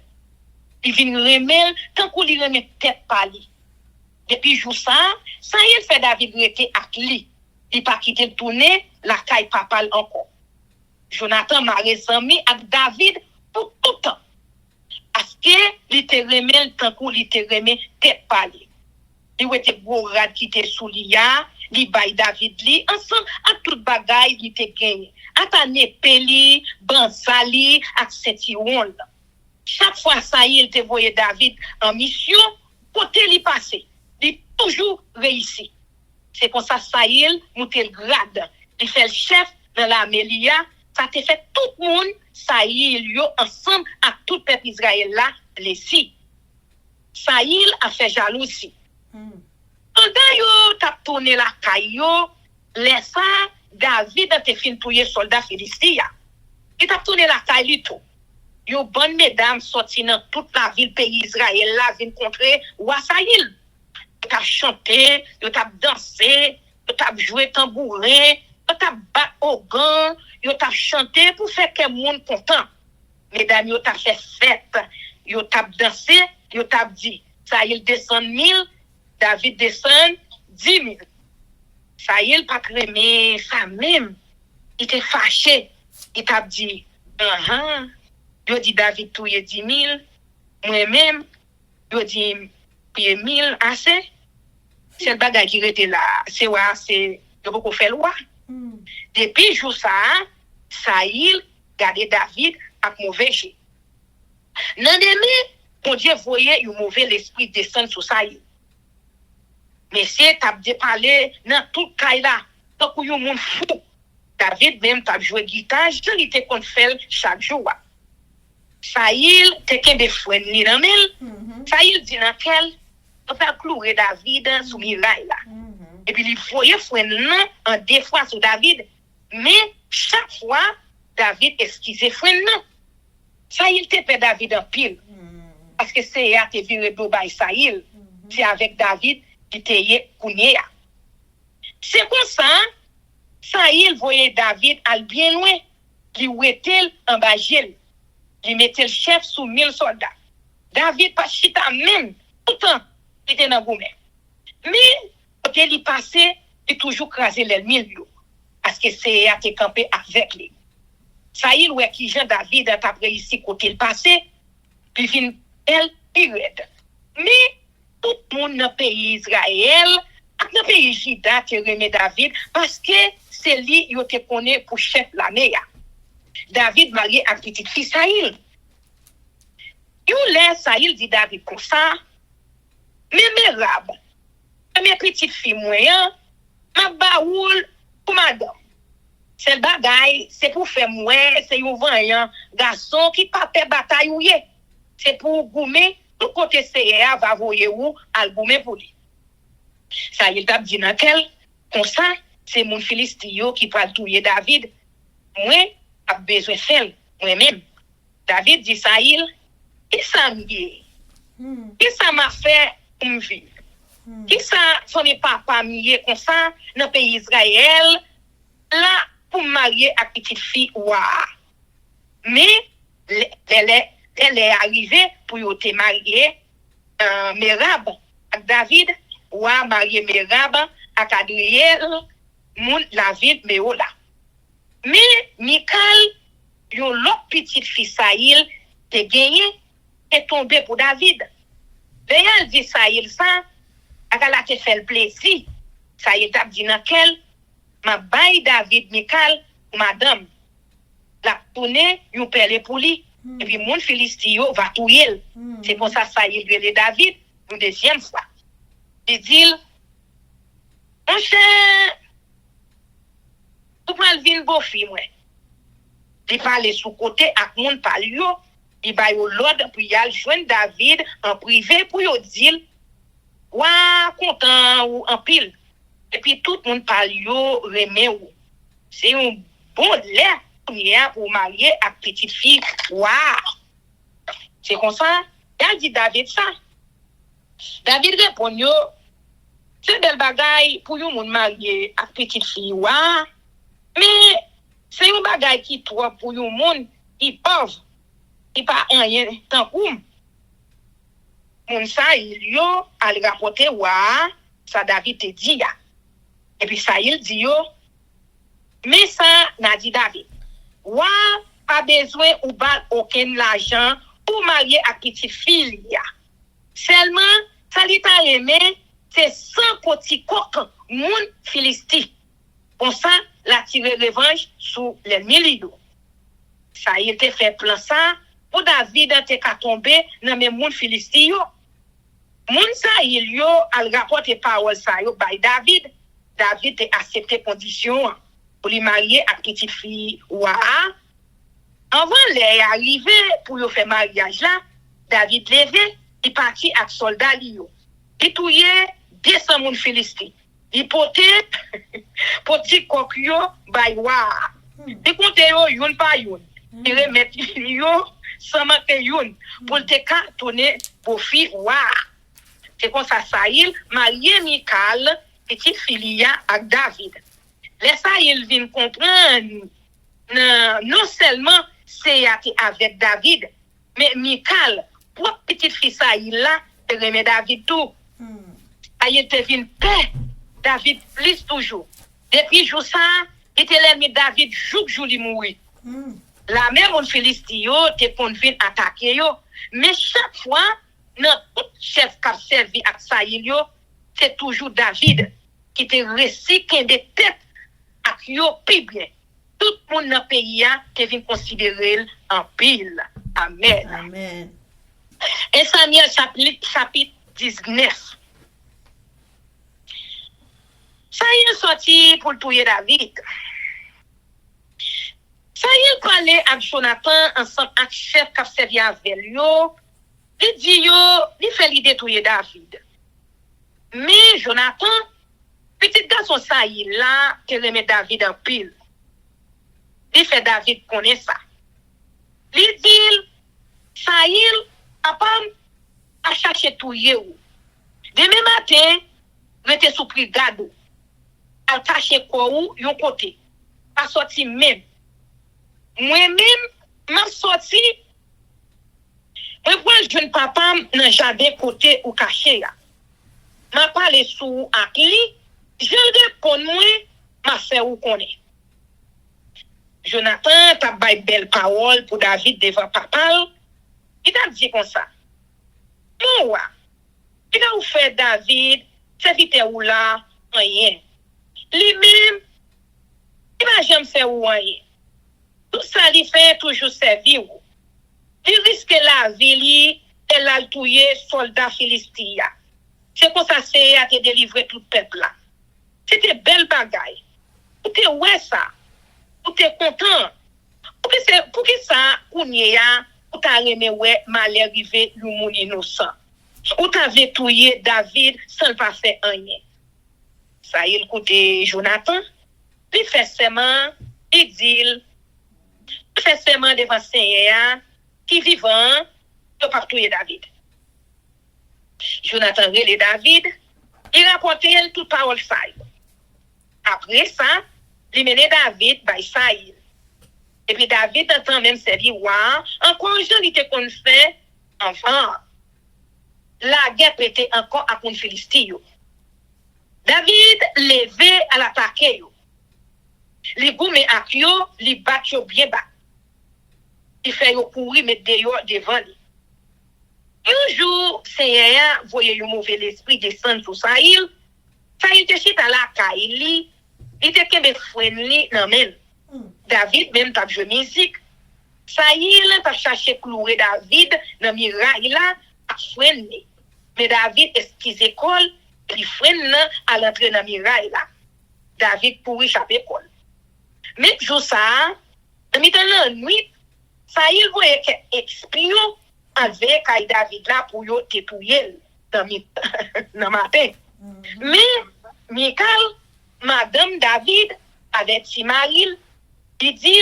Il vient remettre, tant qu'on lui remet tête par lui. Depuis jour ça, Saïl fait David rester avec lui. Il pas quitter le tourner, la caille papal encore. Jonathan marie Sami avec David pour tout le temps. Parce que il te remet tant qu'on lui te remet tête par lui. Il était beau rad qui était sous l'IA, li bay David li, ensemble à toute bagaille li te gagné. À ta népeli, bansali, ak setiron. Chaque fois ça il te voyait David en mission, côté li passé. Il toujours réussi. C'est comme ça Saïl monte le grade. Il fait le chef dans l'armée Lia, ça te fait tout le monde Saïl yo ensemble à tout peuple Israël là, les si. Saïl a fait jalousie. Pendant yo t'a tourné la caillou, laissa David te fin touyer soldat philistin. Il t'a tourné la caillou tout. Yo bonne mesdames sorti dans toute la ville pays Israël là vinn contrer roi Saïl. Yo t'a chanté, yo t'a dansé, yo t'a joué tambourin, yo t'a bat organ, yo t'a chanté pour faire que monde content. Mesdames yo t'a fait fête, yo t'a dansé, yo t'a dit Saïl descend 1000, David descend 10 000. Saïl pas crémé ça même. Il était fâché. Il t'a dit, yo dit David touye 10 000. Moi-même, yo dit touye 1000 assez. C'est le bagage qui était là. C'est ouais, c'est yo beaucoup fait loi. Depuis jour ça, Saïl gardait David avec mauvais jet. Nan demi, bon Dieu voyait un mauvais esprit descendre sur Saïl. Mais c'est t'as parlé dans tout cas là, tant que yon moun fou. David même t'a joué guitare, il était qu'on fait chaque jour. Saïl te kembe fwen li nan mel. Saïl dit nan quel on fait clouer David sous miraille là. Et puis il voyait fwen nan en deux fois sur David, mais chaque fois David esquissait fwen nan. Saïl te fait David en pile. Parce que c'est à te viré do bay Saïl. C'est avec David qui te kounye. C'est comme ça, Saïl voyait David al bien loin, qui ouetel en bagil, qui mettait le chef sous 1000 soldats. David pas chita même, tout le temps, il était dans goumè. Mais, quand il passait, il toujours crasé l'ennemi, parce que c'est à te camper avec lui. Saïl ouais qui Jean David a après ici côté le passé, puis fin elle pirate. Mais tout le monde dans le pays Israël, dans le pays Juda, te remet David, parce que c'est lui qui te connaît pour chef l'année. David marié avec petite fille Saïl. Yon lè Saïl dit David comme ça, mais Merab, mes petites filles moyen, ma baoul pour madame. C'est le bagay, c'est pour faire mouais, c'est yon voyant garçon qui pas fait bataille ou yé. C'est pour goumer, tout côté CEA va voyer ou al goumer pour lui. Ça y est, t'a dit dans quel, comme ça, c'est mon Philistio qui va touyer David. Moi, a besoin de faire, moi-même. David dit ça, qui ça m'y qui ça m'a fait pour me vivre? Qui ça, son papa m'y comme ça, dans le pays Israël, là, pour me marier à petite fille, ouah. Mais, elle est arrivée pour te marier, Merab, avec David, ouah, marier Merab, avec Adriel, la ville, mais là. Mais, Michal, yon l'autre petite fille Saïl, te gagné, est tombé pour David. D'ailleurs, dit Saïl ça, elle a fait le plaisir. Saïl t'a dit dans quel, ma baille David Michal, madame, la tourné, yon pelle pour lui. Et puis, mon Philistio va touyer. C'est pour ça Saïl lui David, une deuxième fois. Il dit, mon cher, vous prenez le beau fille, moi. Il parle sous côté à mon palio, il va au l'ordre pour y aller joindre David en privé pour y dire, ouah, content ou en pile. Et puis tout le monde palio remet ou. C'est un bon lait pour marier à petite fille. Ouah! C'est comme ça. Elle dit David ça. David répond, yo, c'est belle bagaille pour yon moun marier à petite fille. Ouah! Mais c'est un bagay qui trop pour yon moun qui pauvre, qui pas rien tant koum. Moun sa il yo al rapporter wa ça David te dit ya. Et puis ça il dit yo mais ça n'a dit David. Wa pas besoin ou pas aucun l'argent pour marier à petite fille ya. Seulement ça li ta aimé c'est 100 petits coq moun Philistin. Pour ça, la tirer revanche sur les milieux. Ça y était fait plan ça, pour David te ka tomber dans mes moun Philistin. Moun sa il yo al rapporter parole ça yo by David. David te accepté condition pour lui marier à petite fille ouah. Avant les arrivé pour yo faire mariage là, David levé, il parti avec soldat yo. Il touye 200 moun Philistin. Il pote petit coq yo bay wa. Il compte yo yon pa yon. Il remet yo sans manquer yon pour te cartonner pour fille wa. C'est comme ça Saïl marié Michal petite fille avec David. Les Saïl vient comprendre non seulement c'est avec David mais Michal pour petite fille Saïl là remet David tout. Saïl te vient paix. David plus toujours. Depuis jour ça, il était l'ennemi David jour li mouri. La même on Philistio te convient attaquer yo, mais chaque fois notre chef qui servi à Saïl yo, c'est toujours David qui te récit qu'un des têtes à yo pi bien. Tout le monde dans le pays a te vient considérer en pile. Amen.
Amen.
Et Samuel chapitre 19. Ça y est sorti pour tuer David. Ça y est parlé avec Jonathan ensemble avec chef qui a servi avec lui. Il dit il fait l'idée de tuer David. Mais Jonathan, petit garçon ça y est là, qui remet David en pile. Il fait David connaître ça. Il dit, ça y est, papa a cherché tuer ou. Demain matin, je te surpris gado. Al cacher quoi ou yon côté pas sorti même moi-même m'a sorti et moi jeune papa dans jardin côté ou caché là m'a parlé sous ak li je réponds moi m'a fait ou connaît Jonathan t'a bail belle parole pour David devant papa il t'a dit comme ça moi il a fait David serviteur ou là rien lui-même, il va jamais faire rien. Tout ça, il fait toujours servir. Il risque la vie, elle a tué soldat philistin. C'est comme ça, c'est à te délivrer tout le peuple là. C'était belle bagaille. Pour que ouais ça, pour que content. Pour que ça, qu'on y a, pour ta remet ouais, malheur arrivé, le monde innocent. Ou t'avais tué David sans pas faire rien. Ça y est, le côté Jonathan, il fait seulement, il dit, il fait seulement devant Seigneur, qui vivant, il pas tuer David. Jonathan relève David, il rapportait toute parole ça. Après ça, il menait David by Saïl. Et puis David entend même servir roi, encore un jour il était qu'on fait, enfin, la guerre était encore à contre Philistin. David levé à l'attaquer. Les goumets à yo, les bat yo bien bas. Il fait yo courir mettre dehors devant lui. Un jour, Seigneur voyait un mauvais esprit descendre sur Saïl. Saïl te chita à la caille, il te kembe friendly nan men. David même t'a joué musique. Saïl t'a cherché clouer David dans miraille là, à friendly. Mais David esquisse col, il freine à l'entrée dans miraille là. David pour échapper col. Mais jour ça, dans la nuit, Saïl voyait que espion avec David là pour yo tetouyer dans matin. Mais Michal, Madame David, avec si Maril, il dit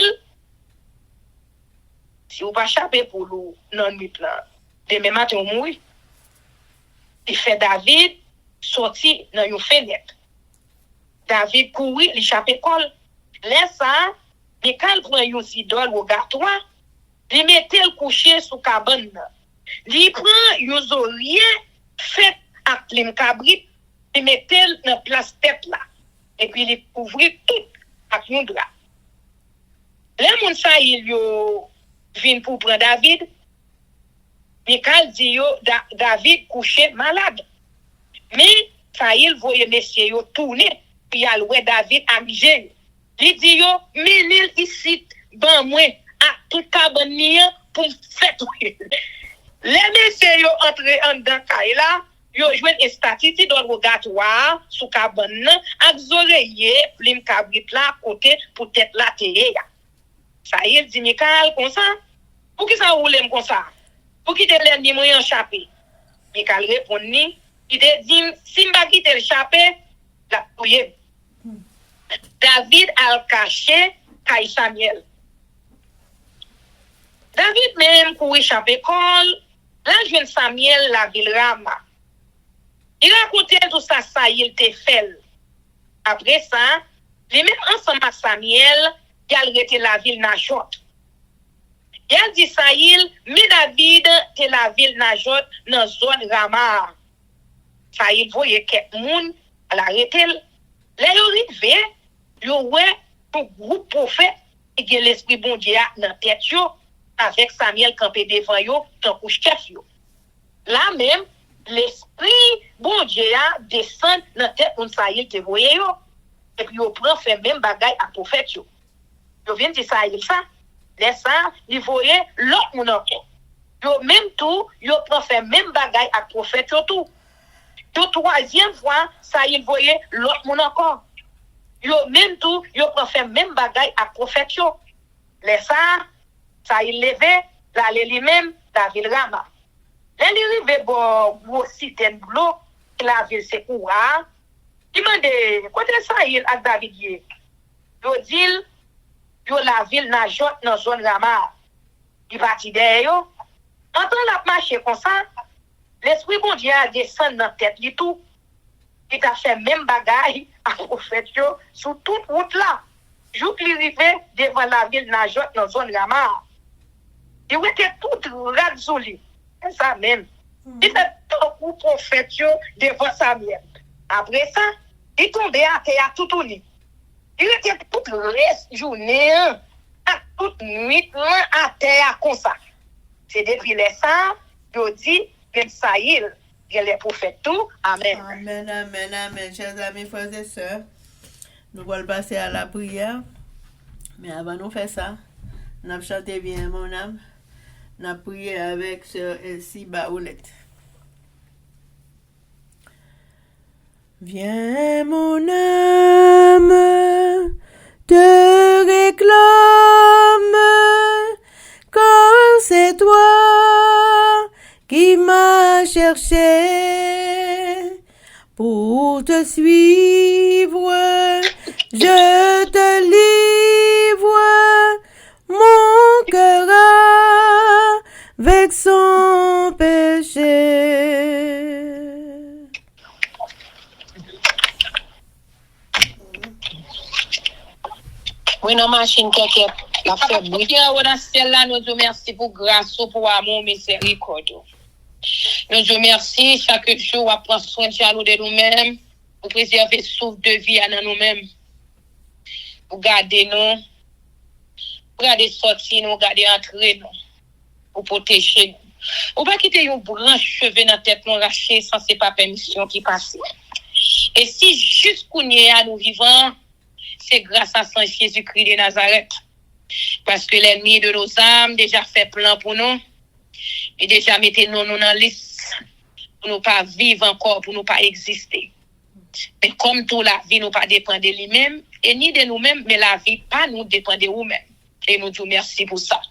si vous pas chaper pour nous non nuit là, demain matin on mourit. Il fait David sorti dans une fenêtre. David courit, il échappé col. Laisse ça, Michal prend une idole au gartoir, il mettait le coucher sous cabane. Il prend une oreiller fait à plein cabrit, il mettait dans place tête là. Et puis il couvrit tout avec un drap. Les gens ça ils viennent pour prendre David. Michal dit yo David couché malade. Mais ça il voyait messieurs yo tourner puis il ouais David amusé. Il dit yo menil ici ban moi à tout cabane pour faire tout. Les messieurs yo entré en dedans là. Yo joué une statistique dans le rogatoire sous cabane avec oreiller plein cabrit là côté pour tête la télé. Ça y est dit Michal comme ça. Pour qui ça roule comme ça? Pour qui te l'ennemi moyen échappé? Michal répond ni, il te dit si m'a quitter l'échappé, la pouye. David a caché Kay Samuel. David même pour échapper col, la jeune Samuel la ville Rama. Il racontait tout ça, il te fait. Après ça, les mêmes ensemble avec Samuel, il a arrêté la ville Najot. Il a dit Saïl, mais David, c'est la ville Najot dans la zone Rama. Saïl voyait quelques monde à l'arrêter. Là, il arrivé, il ouais un groupe prophète et l'esprit bon Dieu dans la tête avec Samuel campé devant yo, tant que chef yo. Là même, l'esprit bon Dieu descend dans la tête de Saïl te voyait yo. Et puis yo prend fait même bagaille à prophète yo. Yo vient dire Saïl ça. Laisse ça, il voyait l'autre mon encore. Yo même tout, yo prend fait même bagaille à prophète yo tout. Yo troisième fois, Saïl voyait l'autre mon encore. Yo même tout, yo prend fait même bagaille à prophète yo. Laisse ça il levé, l'aller lui-même, la ville Rama. Là, il arrive bon cité bleu, la ville Sekoura. Il m'a dit, côté ça, il a David yé. Yo dit, yo la ville Najot dans zone Rama. Il va tider yo. En temps la marche comme ça, l'esprit bon Dieu a descendu dans tête li tout. Il a fait même bagaille à prophète yo sur toute route là. Jou qu'il arrive devant la ville Najot dans zone Rama. Il était tout radzoli. C'est ça même. Il fait tout prophète devant Samuel. Après ça, il tombait à terre tout uni. Il était toute reste journée, à toute nuit, à terre comme ça. C'est depuis les ça, il dit, que Saïl, il est prophète tout. Amen.
Amen, amen, amen. Chers amis, frères et sœurs, nous allons passer à la prière. Mais avant de faire ça, N'a chanté bien, mon âme. N'a prié avec Sœur Elsie Baoulette. Viens, mon âme, te réclame, car c'est toi qui m'as cherché pour te suivre. Je te livre mon cœur avec son péché.
Oui, non, machine, quelqu'un. La fait bruit. On a celle-là, nous te remercions pour grâce, pour amour, miséricorde. Nous te remercions chaque jour à prendre soin de nous-mêmes, pour préserver souffle de vie à nous-mêmes, pour garder nous, pour garder sortir nous, garder entrer nous, pour protéger nous. On va quitter une branche cheveux dans la tête, nous racher sans c'est pas permission qui passe. Et si jusqu'où nous nous vivons, c'est grâce à Saint Jésus-Christ de Nazareth. Parce que l'ennemi de nos âmes déjà fait plan pour nous. Et déjà mettez nous dans la liste. Pour nous pas vivre encore, pour nous pas exister. Mais comme toute la vie nous pas dépend de lui-même, et ni de nous-mêmes, mais la vie pas nous dépend de nous-mêmes. Et nous disons merci pour ça.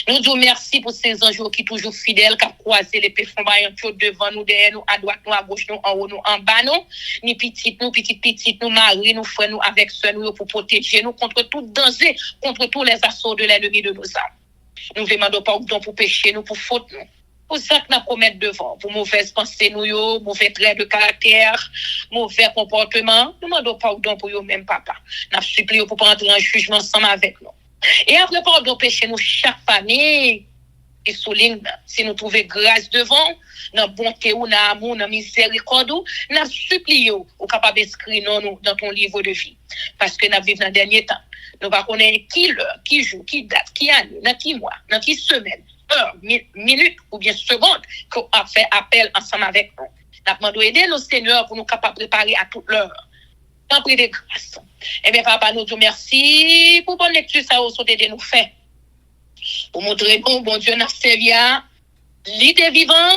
Nous disons merci pour ces anges qui sont toujours fidèles, qui ont croisé les péchés devant nous, derrière nous, à droite, nous, à gauche, nous, en haut, nous, en bas, nous, ni petite, nous, mari, nous, frères, nous, avec soeur, nous, pour protéger nous contre tout danger, contre tous les assauts de l'ennemi de nos âmes. Nous ne demandons pas pour pécher, nous, pour faute, nous. Pour ça que nous commettons devant, pour mauvaises pensées, nous, mauvais traits de caractère, mauvais comportement, nous ne demandons pas pour nous, même papa. Nous supplions pour pas entrer en jugement ensemble avec nous. Et après, pardon, péché nous chaque famille, et souligne, si nous trouvons grâce devant, dans bonté ou dans amour, dans miséricorde, nous supplions, ou capable d'inscrire nous dans ton livre de vie. Parce que nous vivons dans le dernier temps. Nous ne connaissons pas qui l'heure, qui jour, qui date, qui année, dans qui mois, dans qui semaine, heure, minute ou bien seconde, qu'on a fait appel ensemble avec nous. Nous demandons aider nos seigneurs pour nous capables de préparer à toute l'heure. En prix de grâce. Eh bien, papa, nous te merci pour bonne lecture, ça, au sauté de nous faire. Pour montrer, bon Dieu, n'a servi à l'idée vivant,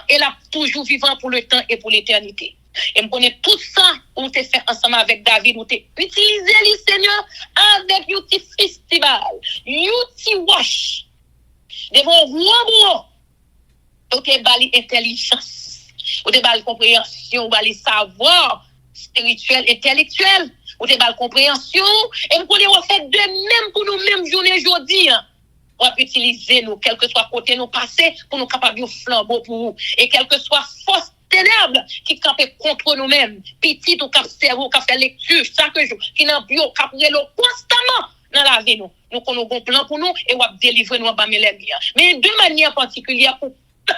et là, toujours vivant pour le temps et pour l'éternité. Et me connaît tout ça, on t'a fait ensemble avec David, on t'a utilisé les Seigneur avec Youti Festival, Youti Wash, devant roi, on t'a bali intelligence, on t'a bali compréhension, on t'a bali savoir, spirituel, intellectuel, ou des balles compréhension, et nous connaissons fait de même pour nous-mêmes journée aujourd'hui. On va utiliser nous, quel que soit côté nous passer, pour nous capables de flambeau pour vous. Et quel que soit force ténèbres qui campent contre nous-mêmes, petit ou cap cerveau, qui fait lecture chaque jour, qui n'a bio, qui constamment dans la vie nous. Nous connaissons un plan pour nous et on va délivrer nous en bas les biens. Mais de manière particulière pour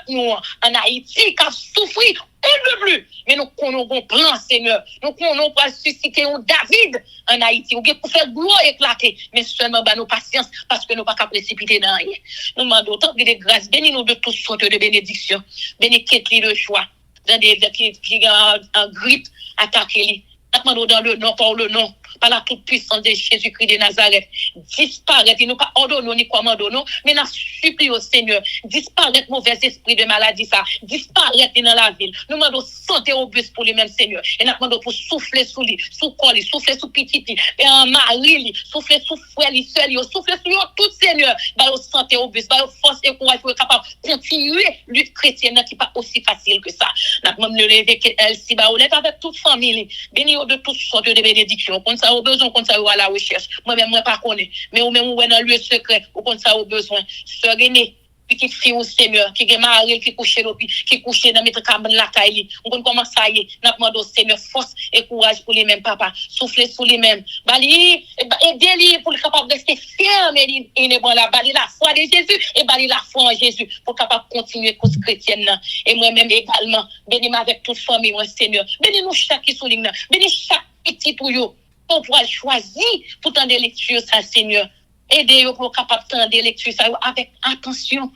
nous en Haïti qui a souffert un peu plus, mais nous connaissons un plan, Seigneur. Nous connaissons pour susciter un David en Haïti, ou bien pour faire gloire éclater, mais seulement nos patience, parce que nous ne pouvons pas précipiter dans rien. Nous demandons autant de grâce, bénis-nous de toutes sortes de bénédictions, bénis Ketli de choix, dans des qui en grippe, attaquez-les. Nous dans le nom, par le nom, par la toute puissance de Jésus-Christ de Nazareth, disparaître, nous pas ordonnons ni commandons, mais nous supplions au Seigneur, disparaître mauvais esprit de maladie, ça, disparaître dans la ville. Nous demandons santé robuste pour lui-même, Seigneur, et nous demandons pour souffler sous lui, sous col, souffler sous petit, et en mari, souffler sous frère, seul, souffler sur tout, Seigneur, bah, santé robuste, bah, force et courage pour être capable de continuer lutte chrétienne qui n'est pas aussi facile que ça. Nous demandons de lever Elsie Baoulette avec toute famille, béni de toutes sortes de bénédictions. Quand ça a besoin, quand ça a à la recherche. Moi-même, moi pas connais. Mais ou même ou dans le lieu secret, ou quand ça a besoin. Sœur Renée, petite fille au Seigneur, qui est mariée, qui couche dans notre cabane la caille. On commence à y est. N'a demandé au Seigneur force et courage pour les mêmes papa. Souffler sous les mêmes. Bali, aider pour le capable de rester ferme et ne bon la bali la foi de Jésus et bali la foi en Jésus pour capable continuer cause chrétienne. Et moi-même également, bénis-moi avec toute famille, mon Seigneur. Bénis-nous chaque qui souligne. Bénis chaque petit pour yo. Pour pouvoir choisir pour tendre des lectures, ça, Seigneur. Aidez-vous pour capable tendre des lectures, ça, avec attention.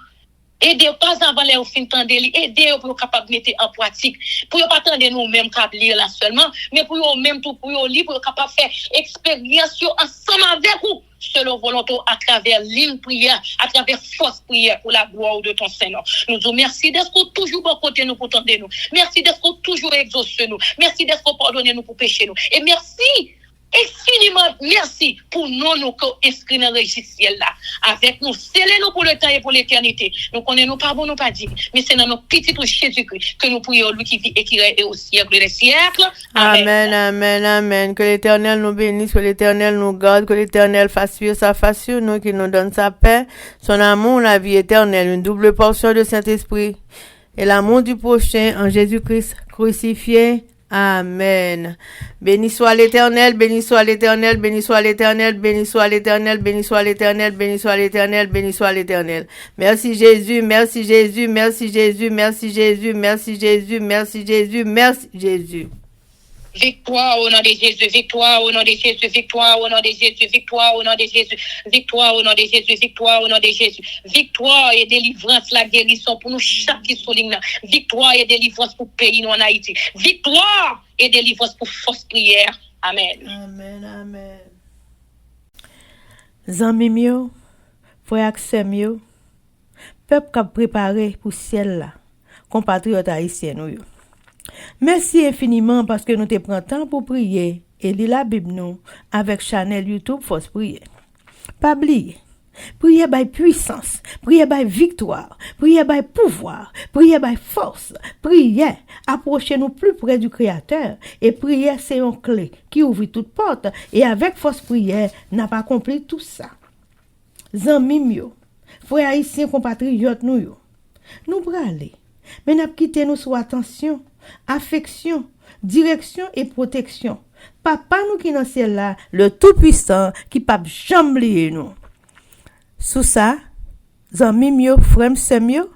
Aidez-vous pas avant les fin tendre, aidez-vous pour capable mettre en pratique. Pour ne pas attendre nous-mêmes qu'à lire là seulement, mais pour eux même tout pour eux lire, pour capable faire expérience ensemble avec vous. selon volonté à travers ligne prière, à travers force prière pour la gloire de ton Seigneur. Nous disons merci d'être toujours bon côté nous pour tendre nous. Merci d'être toujours exaucé nous. Merci d'être pardonné nous pour pécher nous. Et merci infiniment merci pour nous inscrits dans le logiciel là. Avec nous, scellez-nous pour le temps et pour l'éternité. Nous connaissons pas bon, nous pas dit. Mais c'est dans notre petit Jésus-Christ que nous prions lui qui vit et qui règne au siècle des siècles.
Amen, amen, amen. Que l'Éternel nous bénisse, que l'Éternel nous garde, que l'Éternel fasse fuir sa face sur nous, qu'il nous donne sa paix, son amour, la vie éternelle, une double portion de Saint-Esprit et l'amour du prochain en Jésus-Christ crucifié. Amen. Béni soit l'Éternel, béni soit l'Éternel, béni soit l'Éternel, béni soit l'Éternel, béni soit l'Éternel, béni soit l'Éternel, béni soit l'Éternel. Merci Jésus, merci Jésus, merci Jésus, merci Jésus, merci Jésus, merci Jésus, merci Jésus.
Victoire au nom de Jésus, victoire au nom de Jésus, victoire au nom de Jésus, victoire au nom de Jésus, victoire au nom de Jésus, victoire au nom de Jésus, victoire et délivrance, la guérison pour nous chaque qui souligne, victoire et délivrance pour le pays en Haïti, victoire et délivrance pour force prière. Amen.
Amen, amen. Zami mio, frère Semio, peuple qui a préparé pour ciel là, compatriotes haïtiens nous. Merci infiniment parce que nous te prenons temps pour prier et lire la Bible nous avec Chanel YouTube Force Prière. Pas oublier, prier by puissance, prier by victoire, prier by pouvoir, prier by force, prier, approchez-nous plus près du Créateur et prier c'est une clé qui ouvre toute porte et avec force prière n'a pas accompli tout ça. Zanmi mio, frères haïtiens compatriotes nous braler, mais n'a quitté nous sous attention. Affection, direction et protection. Papa nous qui dans ciel là, le tout-puissant qui pas jamais nous. Sous ça, zanmi mio, frère semio,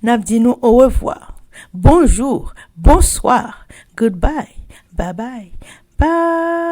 n'a dit nous au revoir. Bonjour, bonsoir, goodbye, bye bye, bye.